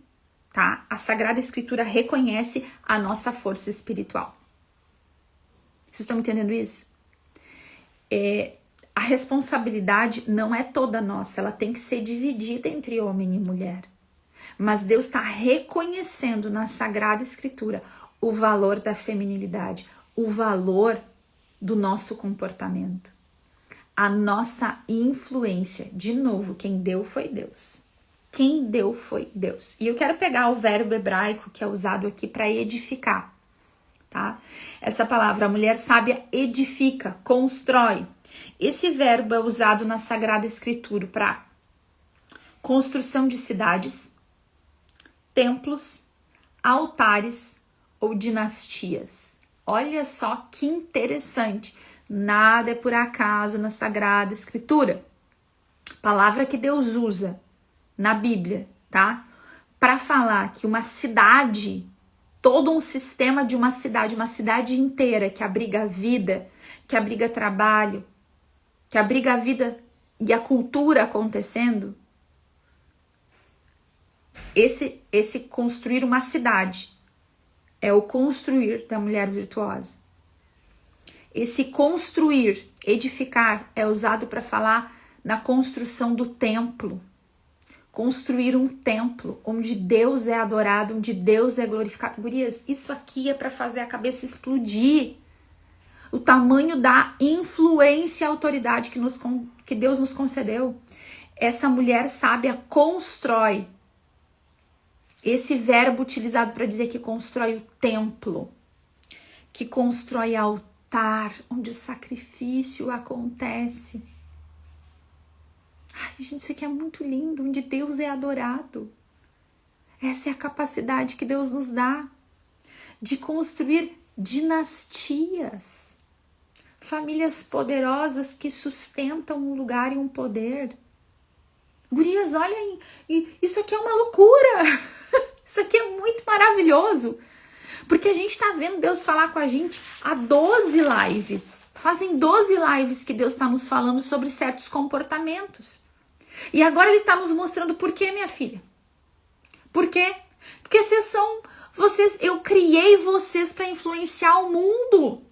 S1: tá? A Sagrada Escritura reconhece a nossa força espiritual. Vocês estão entendendo isso? A responsabilidade não é toda nossa, ela tem que ser dividida entre homem e mulher. Mas Deus está reconhecendo na Sagrada Escritura o valor da feminilidade, o valor do nosso comportamento, a nossa influência. De novo, quem deu foi Deus. Quem deu foi Deus. E eu quero pegar o verbo hebraico que é usado aqui para edificar, tá? Essa palavra, a mulher sábia edifica, constrói. Esse verbo é usado na Sagrada Escritura para construção de cidades, templos, altares ou dinastias. Olha só que interessante. Nada é por acaso na Sagrada Escritura. Palavra que Deus usa na Bíblia, tá? Para falar que uma cidade, todo um sistema de uma cidade inteira que abriga a vida, que abriga trabalho, que abriga a vida e a cultura acontecendo. Esse construir uma cidade é o construir da mulher virtuosa. Esse construir, edificar, é usado para falar na construção do templo. Construir um templo onde Deus é adorado, onde Deus é glorificado. Gurias, isso aqui é para fazer a cabeça explodir. O tamanho da influência e autoridade que Deus nos concedeu. Essa mulher sábia constrói. Esse verbo utilizado para dizer que constrói o templo, que constrói altar, onde o sacrifício acontece. Ai, gente, isso aqui é muito lindo, onde Deus é adorado. Essa é a capacidade que Deus nos dá de construir dinastias, famílias poderosas que sustentam um lugar e um poder. Gurias, olhem, isso aqui é uma loucura. Isso aqui é muito maravilhoso. Porque a gente tá vendo Deus falar com a gente há 12 lives. Fazem 12 lives que Deus está nos falando sobre certos comportamentos. E agora Ele está nos mostrando por quê, minha filha. Por quê? Porque eu criei vocês para influenciar o mundo.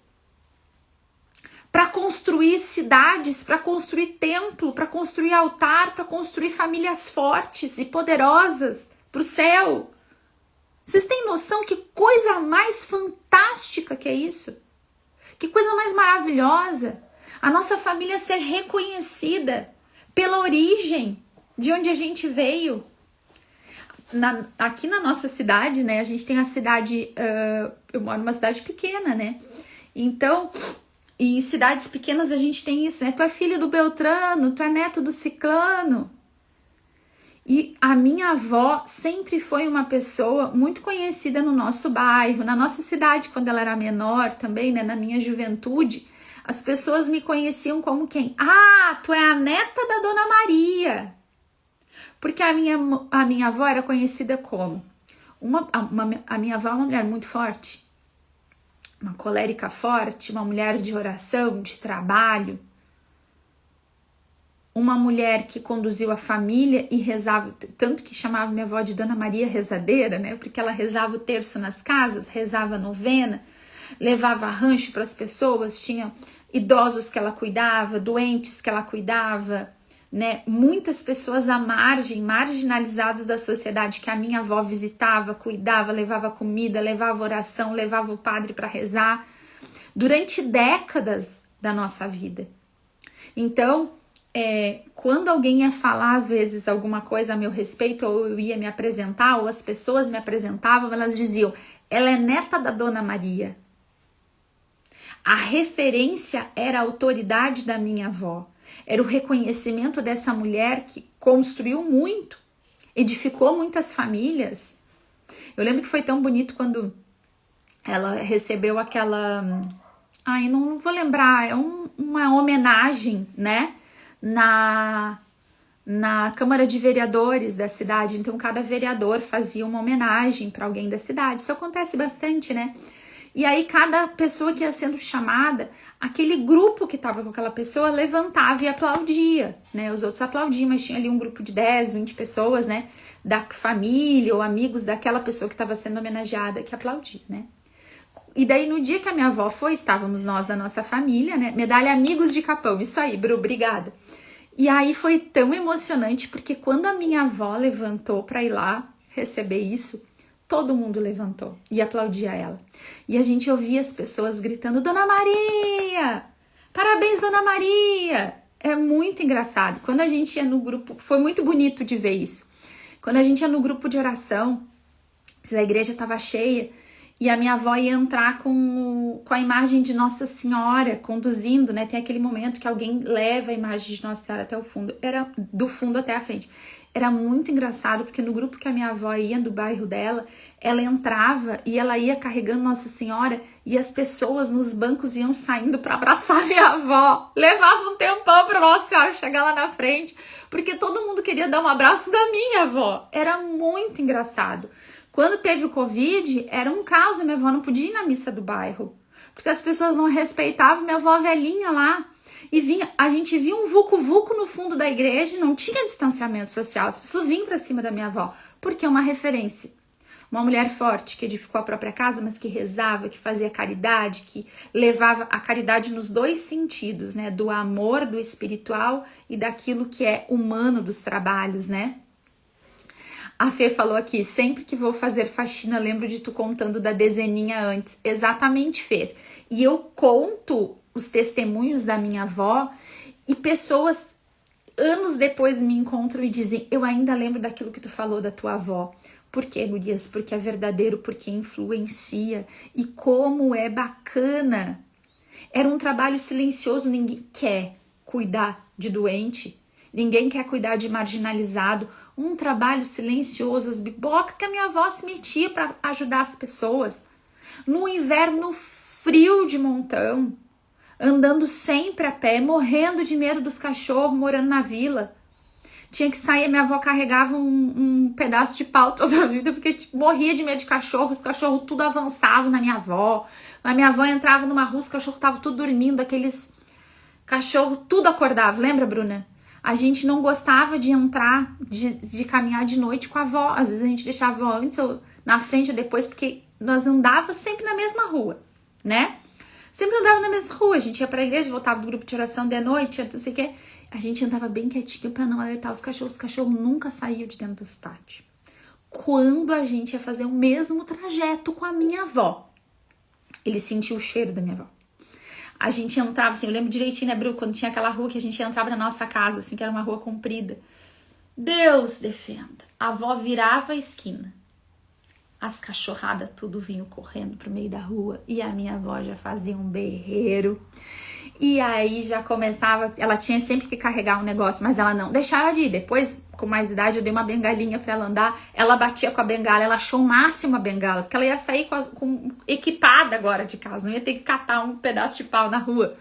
S1: Para construir cidades, para construir templo, para construir altar, para construir famílias fortes e poderosas para o céu. Vocês têm noção que coisa mais fantástica que é isso? Que coisa mais maravilhosa? A nossa família ser reconhecida pela origem de onde a gente veio. Aqui na nossa cidade, né? A gente tem a cidade... eu moro numa cidade pequena, né? Então... E em cidades pequenas a gente tem isso, né? Tu é filho do Beltrano, tu é neto do Ciclano. E a minha avó sempre foi uma pessoa muito conhecida no nosso bairro, na nossa cidade, quando ela era menor também, né? Na minha juventude, as pessoas me conheciam como quem? Ah, tu é a neta da Dona Maria. Porque a minha avó era conhecida como? A minha avó é uma mulher muito forte, uma colérica forte, uma mulher de oração, de trabalho, uma mulher que conduziu a família e rezava, tanto que chamava minha avó de Dona Maria Rezadeira, né? Porque ela rezava o terço nas casas, rezava a novena, levava rancho para as pessoas, tinha idosos que ela cuidava, doentes que ela cuidava, né? Muitas pessoas à margem, marginalizadas da sociedade que a minha avó visitava, cuidava, levava comida, levava oração, levava o padre para rezar durante décadas da nossa vida. Então, quando alguém ia falar às vezes alguma coisa a meu respeito, ou eu ia me apresentar, ou as pessoas me apresentavam, elas diziam, ela é neta da Dona Maria. A referência era a autoridade da minha avó. Era o reconhecimento dessa mulher que construiu muito, edificou muitas famílias. Eu lembro que foi tão bonito quando ela recebeu aquela... Ai, não vou lembrar, é uma homenagem, né? Na Câmara de Vereadores da cidade. Então, cada vereador fazia uma homenagem para alguém da cidade. Isso acontece bastante, né? E aí, cada pessoa que ia sendo chamada, aquele grupo que estava com aquela pessoa levantava e aplaudia, né? Os outros aplaudiam, mas tinha ali um grupo de 10, 20 pessoas, né? Da família ou amigos daquela pessoa que estava sendo homenageada que aplaudia, né? E daí, no dia que a minha avó foi, estávamos nós da nossa família, né? Medalha Amigos de Capão, isso aí, Bru, obrigada. E aí foi tão emocionante, porque quando a minha avó levantou para ir lá receber isso, todo mundo levantou e aplaudia ela. E a gente ouvia as pessoas gritando, Dona Maria! Parabéns, Dona Maria! É muito engraçado. Quando a gente ia no grupo, foi muito bonito de ver isso. Quando a gente ia no grupo de oração, a igreja estava cheia, e a minha avó ia entrar com a imagem de Nossa Senhora, conduzindo, né? Tem aquele momento que alguém leva a imagem de Nossa Senhora até o fundo. Era do fundo até a frente. Era muito engraçado, porque no grupo que a minha avó ia, do bairro dela, ela entrava e ela ia carregando Nossa Senhora e as pessoas nos bancos iam saindo para abraçar a minha avó. Levava um tempão para Nossa Senhora chegar lá na frente, porque todo mundo queria dar um abraço da minha avó. Era muito engraçado. Quando teve o Covid, era um caos, a minha avó não podia ir na missa do bairro, porque as pessoas não respeitavam minha avó velhinha lá. E a gente via um vucu-vucu no fundo da igreja e não tinha distanciamento social. As pessoas vinham para cima da minha avó, porque é uma referência. Uma mulher forte que edificou a própria casa, mas que rezava, que fazia caridade, que levava a caridade nos dois sentidos, né? Do amor, do espiritual e daquilo que é humano dos trabalhos, né? A Fê falou aqui, sempre que vou fazer faxina, lembro de tu contando da dezeninha antes. Exatamente, Fê. E eu conto os testemunhos da minha avó e pessoas anos depois me encontram e dizem, eu ainda lembro daquilo que tu falou da tua avó. Por quê, gurias? Porque é verdadeiro, porque influencia. E como é bacana. Era um trabalho silencioso, ninguém quer cuidar de doente, ninguém quer cuidar de marginalizado. Um trabalho silencioso, as bibocas que a minha avó se metia para ajudar as pessoas. No inverno frio de montão, andando sempre a pé, morrendo de medo dos cachorros, morando na vila. Tinha que sair, a minha avó carregava um pedaço de pau toda a vida, porque morria de medo de cachorro, os cachorros tudo avançavam na minha avó. A minha avó entrava numa rua, os cachorros estavam tudo dormindo, aqueles cachorros tudo acordava. Lembra, Bruna? A gente não gostava de entrar, de caminhar de noite com a avó. Às vezes a gente deixava a avó antes ou na frente ou depois, porque nós andávamos sempre na mesma rua, né? Sempre andava na mesma rua. A gente ia pra igreja, voltava do grupo de oração de noite, não sei o quê. A gente andava bem quietinho pra não alertar os cachorros. Os cachorros nunca saíam de dentro dos pátios. Quando a gente ia fazer o mesmo trajeto com a minha avó, ele sentiu o cheiro da minha avó. A gente entrava, assim, eu lembro direitinho, né, Bru, quando tinha aquela rua que a gente entrava na nossa casa, assim, que era uma rua comprida. Deus defenda. A avó virava a esquina. As cachorradas tudo vinham correndo pro meio da rua e a minha avó já fazia um berreiro. E aí já começava, ela tinha sempre que carregar um negócio, mas ela não deixava de ir. Depois, com mais idade, eu dei uma bengalinha pra ela andar, ela batia com a bengala, ela achou o máximo a bengala, porque ela ia sair equipada agora de casa, não ia ter que catar um pedaço de pau na rua.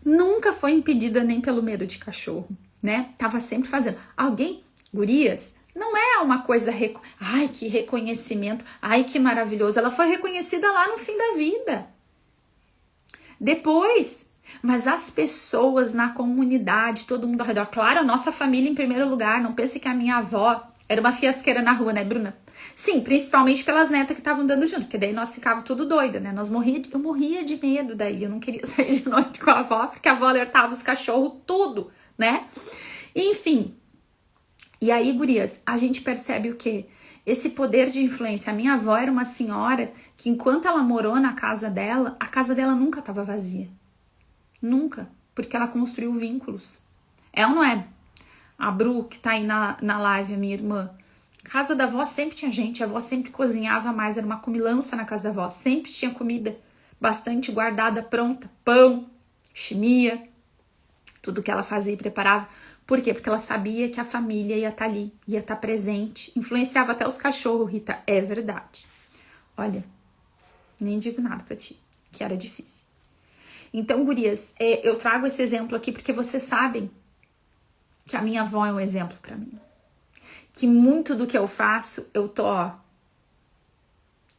S1: Nunca foi impedida nem pelo medo de cachorro, né? Tava sempre fazendo. Alguém, gurias, não é uma coisa, ai, que reconhecimento, ai, que maravilhoso. Ela foi reconhecida lá no fim da vida. Depois, mas as pessoas na comunidade, todo mundo ao redor, claro, a nossa família em primeiro lugar, não pense que a minha avó era uma fiasqueira na rua, né, Bruna? Sim, principalmente pelas netas que estavam dando junto, porque daí nós ficávamos tudo doido, né? Eu morria de medo daí, eu não queria sair de noite com a avó, porque a avó alertava os cachorros, tudo, né? Enfim, e aí, gurias, a gente percebe o quê? Esse poder de influência. A minha avó era uma senhora que enquanto ela morou na casa dela, a casa dela nunca estava vazia. Nunca, porque ela construiu vínculos. É ou não é? A Bru, que tá aí na live, a minha irmã. A casa da avó sempre tinha gente, a avó sempre cozinhava mais, era uma comilança na casa da avó. Sempre tinha comida bastante guardada, pronta. Pão, chimia, tudo que ela fazia e preparava. Por quê? Porque ela sabia que a família ia estar ali, ia estar presente. Influenciava até os cachorros, Rita. É verdade. Olha, nem digo nada pra ti, que era difícil. Então, gurias, eu trago esse exemplo aqui porque vocês sabem que a minha avó é um exemplo pra mim. Que muito do que eu faço, eu tô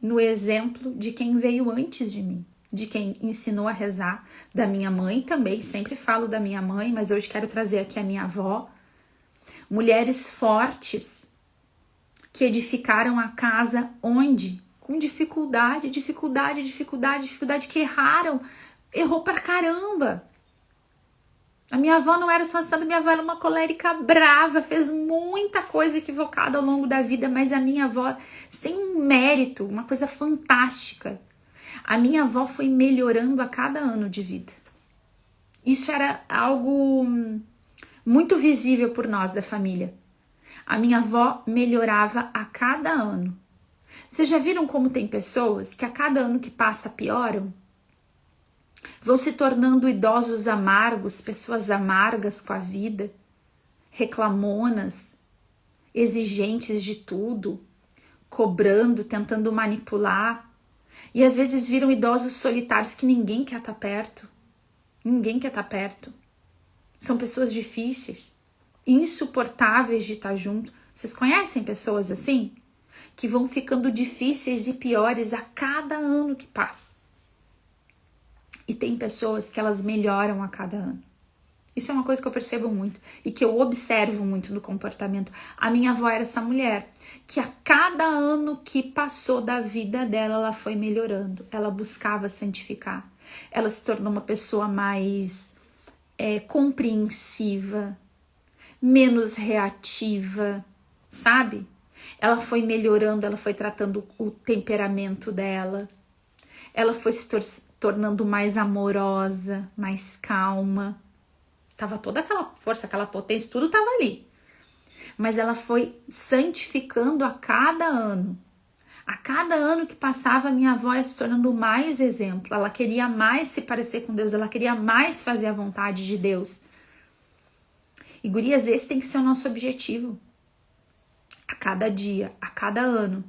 S1: no exemplo de quem veio antes de mim. De quem ensinou a rezar, da minha mãe também, sempre falo da minha mãe, mas hoje quero trazer aqui a minha avó. Mulheres fortes que edificaram a casa onde? Com dificuldade, que errou pra caramba. A minha avó não era só santa, minha avó era uma colérica brava, fez muita coisa equivocada ao longo da vida, mas a minha avó tem um mérito, uma coisa fantástica. A minha avó foi melhorando a cada ano de vida. Isso era algo muito visível por nós da família. A minha avó melhorava a cada ano. Vocês já viram como tem pessoas que a cada ano que passa pioram? Vão se tornando idosos amargos, pessoas amargas com a vida, reclamonas, exigentes de tudo, cobrando, tentando manipular. E às vezes viram idosos solitários que ninguém quer estar perto. Ninguém quer estar perto. São pessoas difíceis, insuportáveis de estar junto. Vocês conhecem pessoas assim? Que vão ficando difíceis e piores a cada ano que passa. E tem pessoas que elas melhoram a cada ano. Isso é uma coisa que eu percebo muito e que eu observo muito no comportamento. A minha avó era essa mulher que a cada ano que passou da vida dela, ela foi melhorando. Ela buscava santificar. Ela se tornou uma pessoa mais compreensiva, menos reativa, sabe? Ela foi melhorando, ela foi tratando o temperamento dela. Ela foi se tornando mais amorosa, mais calma. Tava toda aquela força, aquela potência, tudo tava ali. Mas ela foi santificando a cada ano. A cada ano que passava, minha avó ia se tornando mais exemplo. Ela queria mais se parecer com Deus, ela queria mais fazer a vontade de Deus. E gurias, esse tem que ser o nosso objetivo. A cada dia, a cada ano.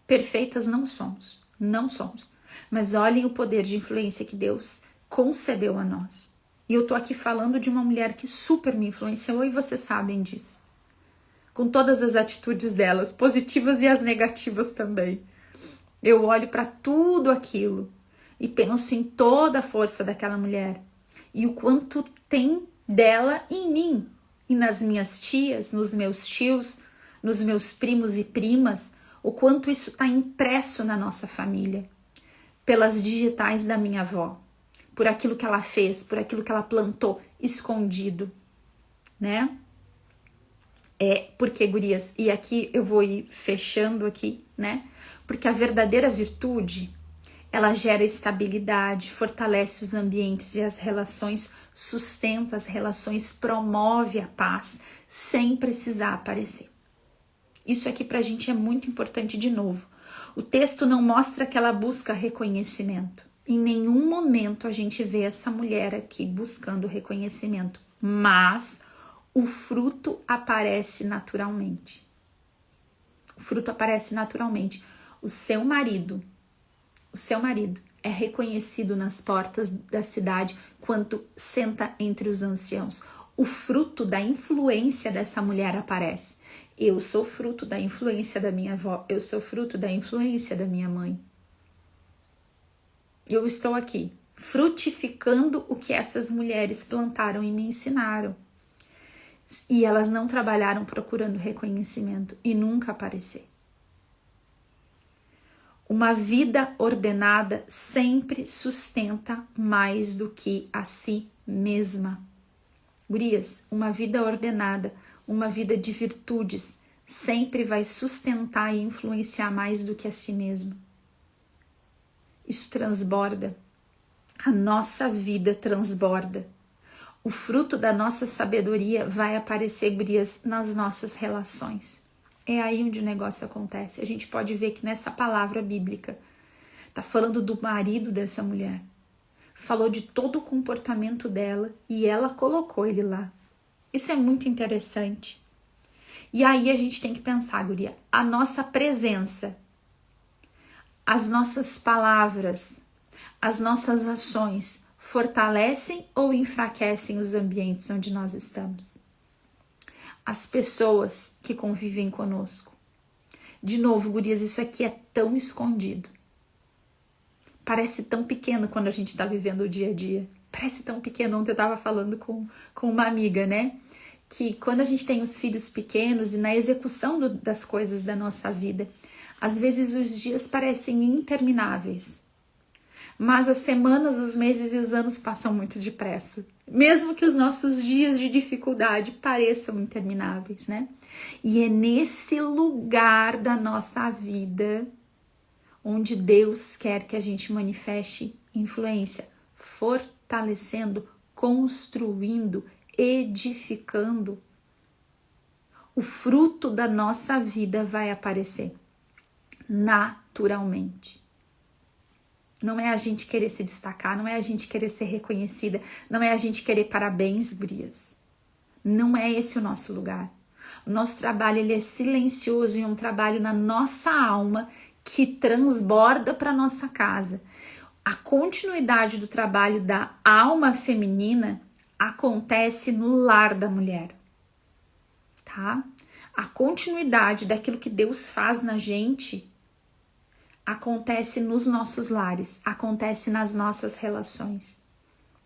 S1: Perfeitas não somos, não somos. Mas olhem o poder de influência que Deus concedeu a nós. E eu tô aqui falando de uma mulher que super me influenciou e vocês sabem disso. Com todas as atitudes delas, positivas e as negativas também. Eu olho para tudo aquilo e penso em toda a força daquela mulher. E o quanto tem dela em mim. E nas minhas tias, nos meus tios, nos meus primos e primas. O quanto isso está impresso na nossa família. Pelas digitais da minha avó. Por aquilo que ela fez, por aquilo que ela plantou escondido, né? Porque, gurias, e aqui eu vou ir fechando aqui, né? Porque a verdadeira virtude, ela gera estabilidade, fortalece os ambientes e as relações, sustenta as relações, promove a paz, sem precisar aparecer. Isso aqui pra gente é muito importante de novo. O texto não mostra que ela busca reconhecimento. Em nenhum momento a gente vê essa mulher aqui buscando reconhecimento, mas o fruto aparece naturalmente. O fruto aparece naturalmente. O seu marido é reconhecido nas portas da cidade quando senta entre os anciãos. O fruto da influência dessa mulher aparece. Eu sou fruto da influência da minha avó, eu sou fruto da influência da minha mãe. Eu estou aqui frutificando o que essas mulheres plantaram e me ensinaram. E elas não trabalharam procurando reconhecimento e nunca aparecer. Uma vida ordenada sempre sustenta mais do que a si mesma. Gurias, uma vida ordenada, uma vida de virtudes, sempre vai sustentar e influenciar mais do que a si mesma. Isso transborda. A nossa vida transborda. O fruto da nossa sabedoria vai aparecer, gurias, nas nossas relações. É aí onde o negócio acontece. A gente pode ver que nessa palavra bíblica tá falando do marido dessa mulher. Falou de todo o comportamento dela e ela colocou ele lá. Isso é muito interessante. E aí a gente tem que pensar, guria, a nossa presença, as nossas palavras, as nossas ações fortalecem ou enfraquecem os ambientes onde nós estamos? As pessoas que convivem conosco. De novo, gurias, isso aqui é tão escondido. Parece tão pequeno quando a gente está vivendo o dia a dia. Parece tão pequeno. Ontem eu estava falando com uma amiga, né? Que quando a gente tem os filhos pequenos e na execução das coisas da nossa vida, às vezes os dias parecem intermináveis. Mas as semanas, os meses e os anos passam muito depressa. Mesmo que os nossos dias de dificuldade pareçam intermináveis, né? E é nesse lugar da nossa vida onde Deus quer que a gente manifeste influência, fortalecendo, construindo, edificando. O fruto da nossa vida vai aparecer naturalmente. Não é a gente querer se destacar, não é a gente querer ser reconhecida, não é a gente querer parabéns, gurias. Não é esse o nosso lugar. O nosso trabalho ele é silencioso e um trabalho na nossa alma que transborda para nossa casa. A continuidade do trabalho da alma feminina acontece no lar da mulher, tá? A continuidade daquilo que Deus faz na gente acontece nos nossos lares, acontece nas nossas relações.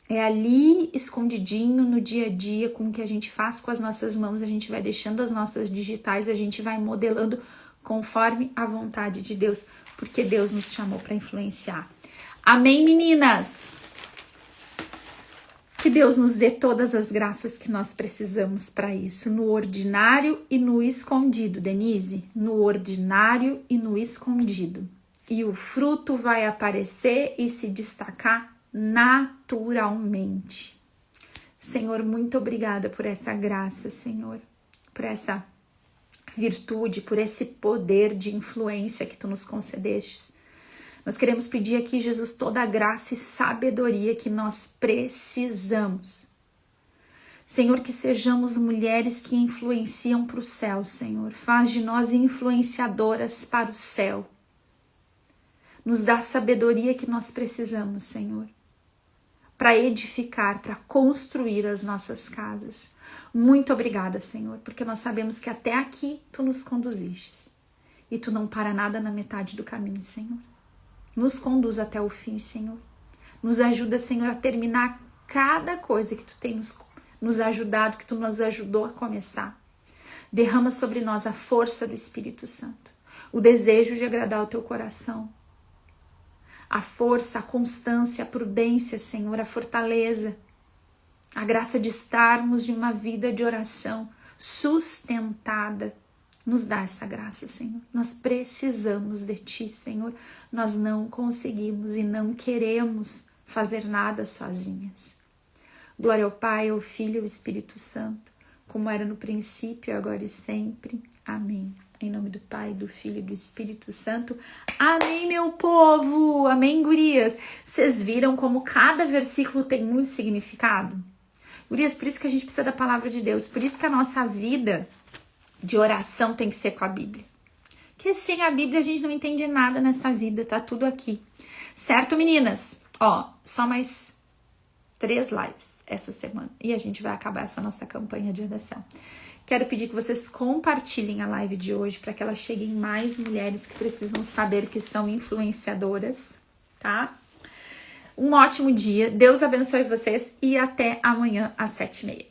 S1: É ali escondidinho no dia a dia, com o que a gente faz com as nossas mãos, a gente vai deixando as nossas digitais, a gente vai modelando conforme a vontade de Deus, porque Deus nos chamou para influenciar. Amém, meninas? Que Deus nos dê todas as graças que nós precisamos para isso, no ordinário e no escondido, Denise, no ordinário e no escondido. E o fruto vai aparecer e se destacar naturalmente. Senhor, muito obrigada por essa graça, Senhor, por essa virtude, por esse poder de influência que Tu nos concedestes. Nós queremos pedir aqui, Jesus, toda a graça e sabedoria que nós precisamos. Senhor, que sejamos mulheres que influenciam para o céu, Senhor. Faz de nós influenciadoras para o céu. Nos dá a sabedoria que nós precisamos, Senhor, para edificar, para construir as nossas casas. Muito obrigada, Senhor, porque nós sabemos que até aqui Tu nos conduzistes e Tu não para nada na metade do caminho, Senhor. Nos conduz até o fim, Senhor. Nos ajuda, Senhor, a terminar cada coisa que Tu tem nos ajudado, que Tu nos ajudou a começar. Derrama sobre nós a força do Espírito Santo, o desejo de agradar o Teu coração, a força, a constância, a prudência, Senhor, a fortaleza, a graça de estarmos de uma vida de oração sustentada. Nos dá essa graça, Senhor. Nós precisamos de Ti, Senhor. Nós não conseguimos e não queremos fazer nada sozinhas. Glória ao Pai, ao Filho e ao Espírito Santo, como era no princípio, agora e sempre. Amém. Em nome do Pai, do Filho e do Espírito Santo. Amém, meu povo! Amém, gurias! Vocês viram como cada versículo tem muito significado? Gurias, por isso que a gente precisa da palavra de Deus. Por isso que a nossa vida de oração tem que ser com a Bíblia. Porque sem a Bíblia a gente não entende nada nessa vida, tá tudo aqui. Certo, meninas? Ó, só mais 3 lives essa semana. E a gente vai acabar essa nossa campanha de oração. Quero pedir que vocês compartilhem a live de hoje para que ela chegue em mais mulheres que precisam saber que são influenciadoras, tá? Um ótimo dia, Deus abençoe vocês e até amanhã às 7h30.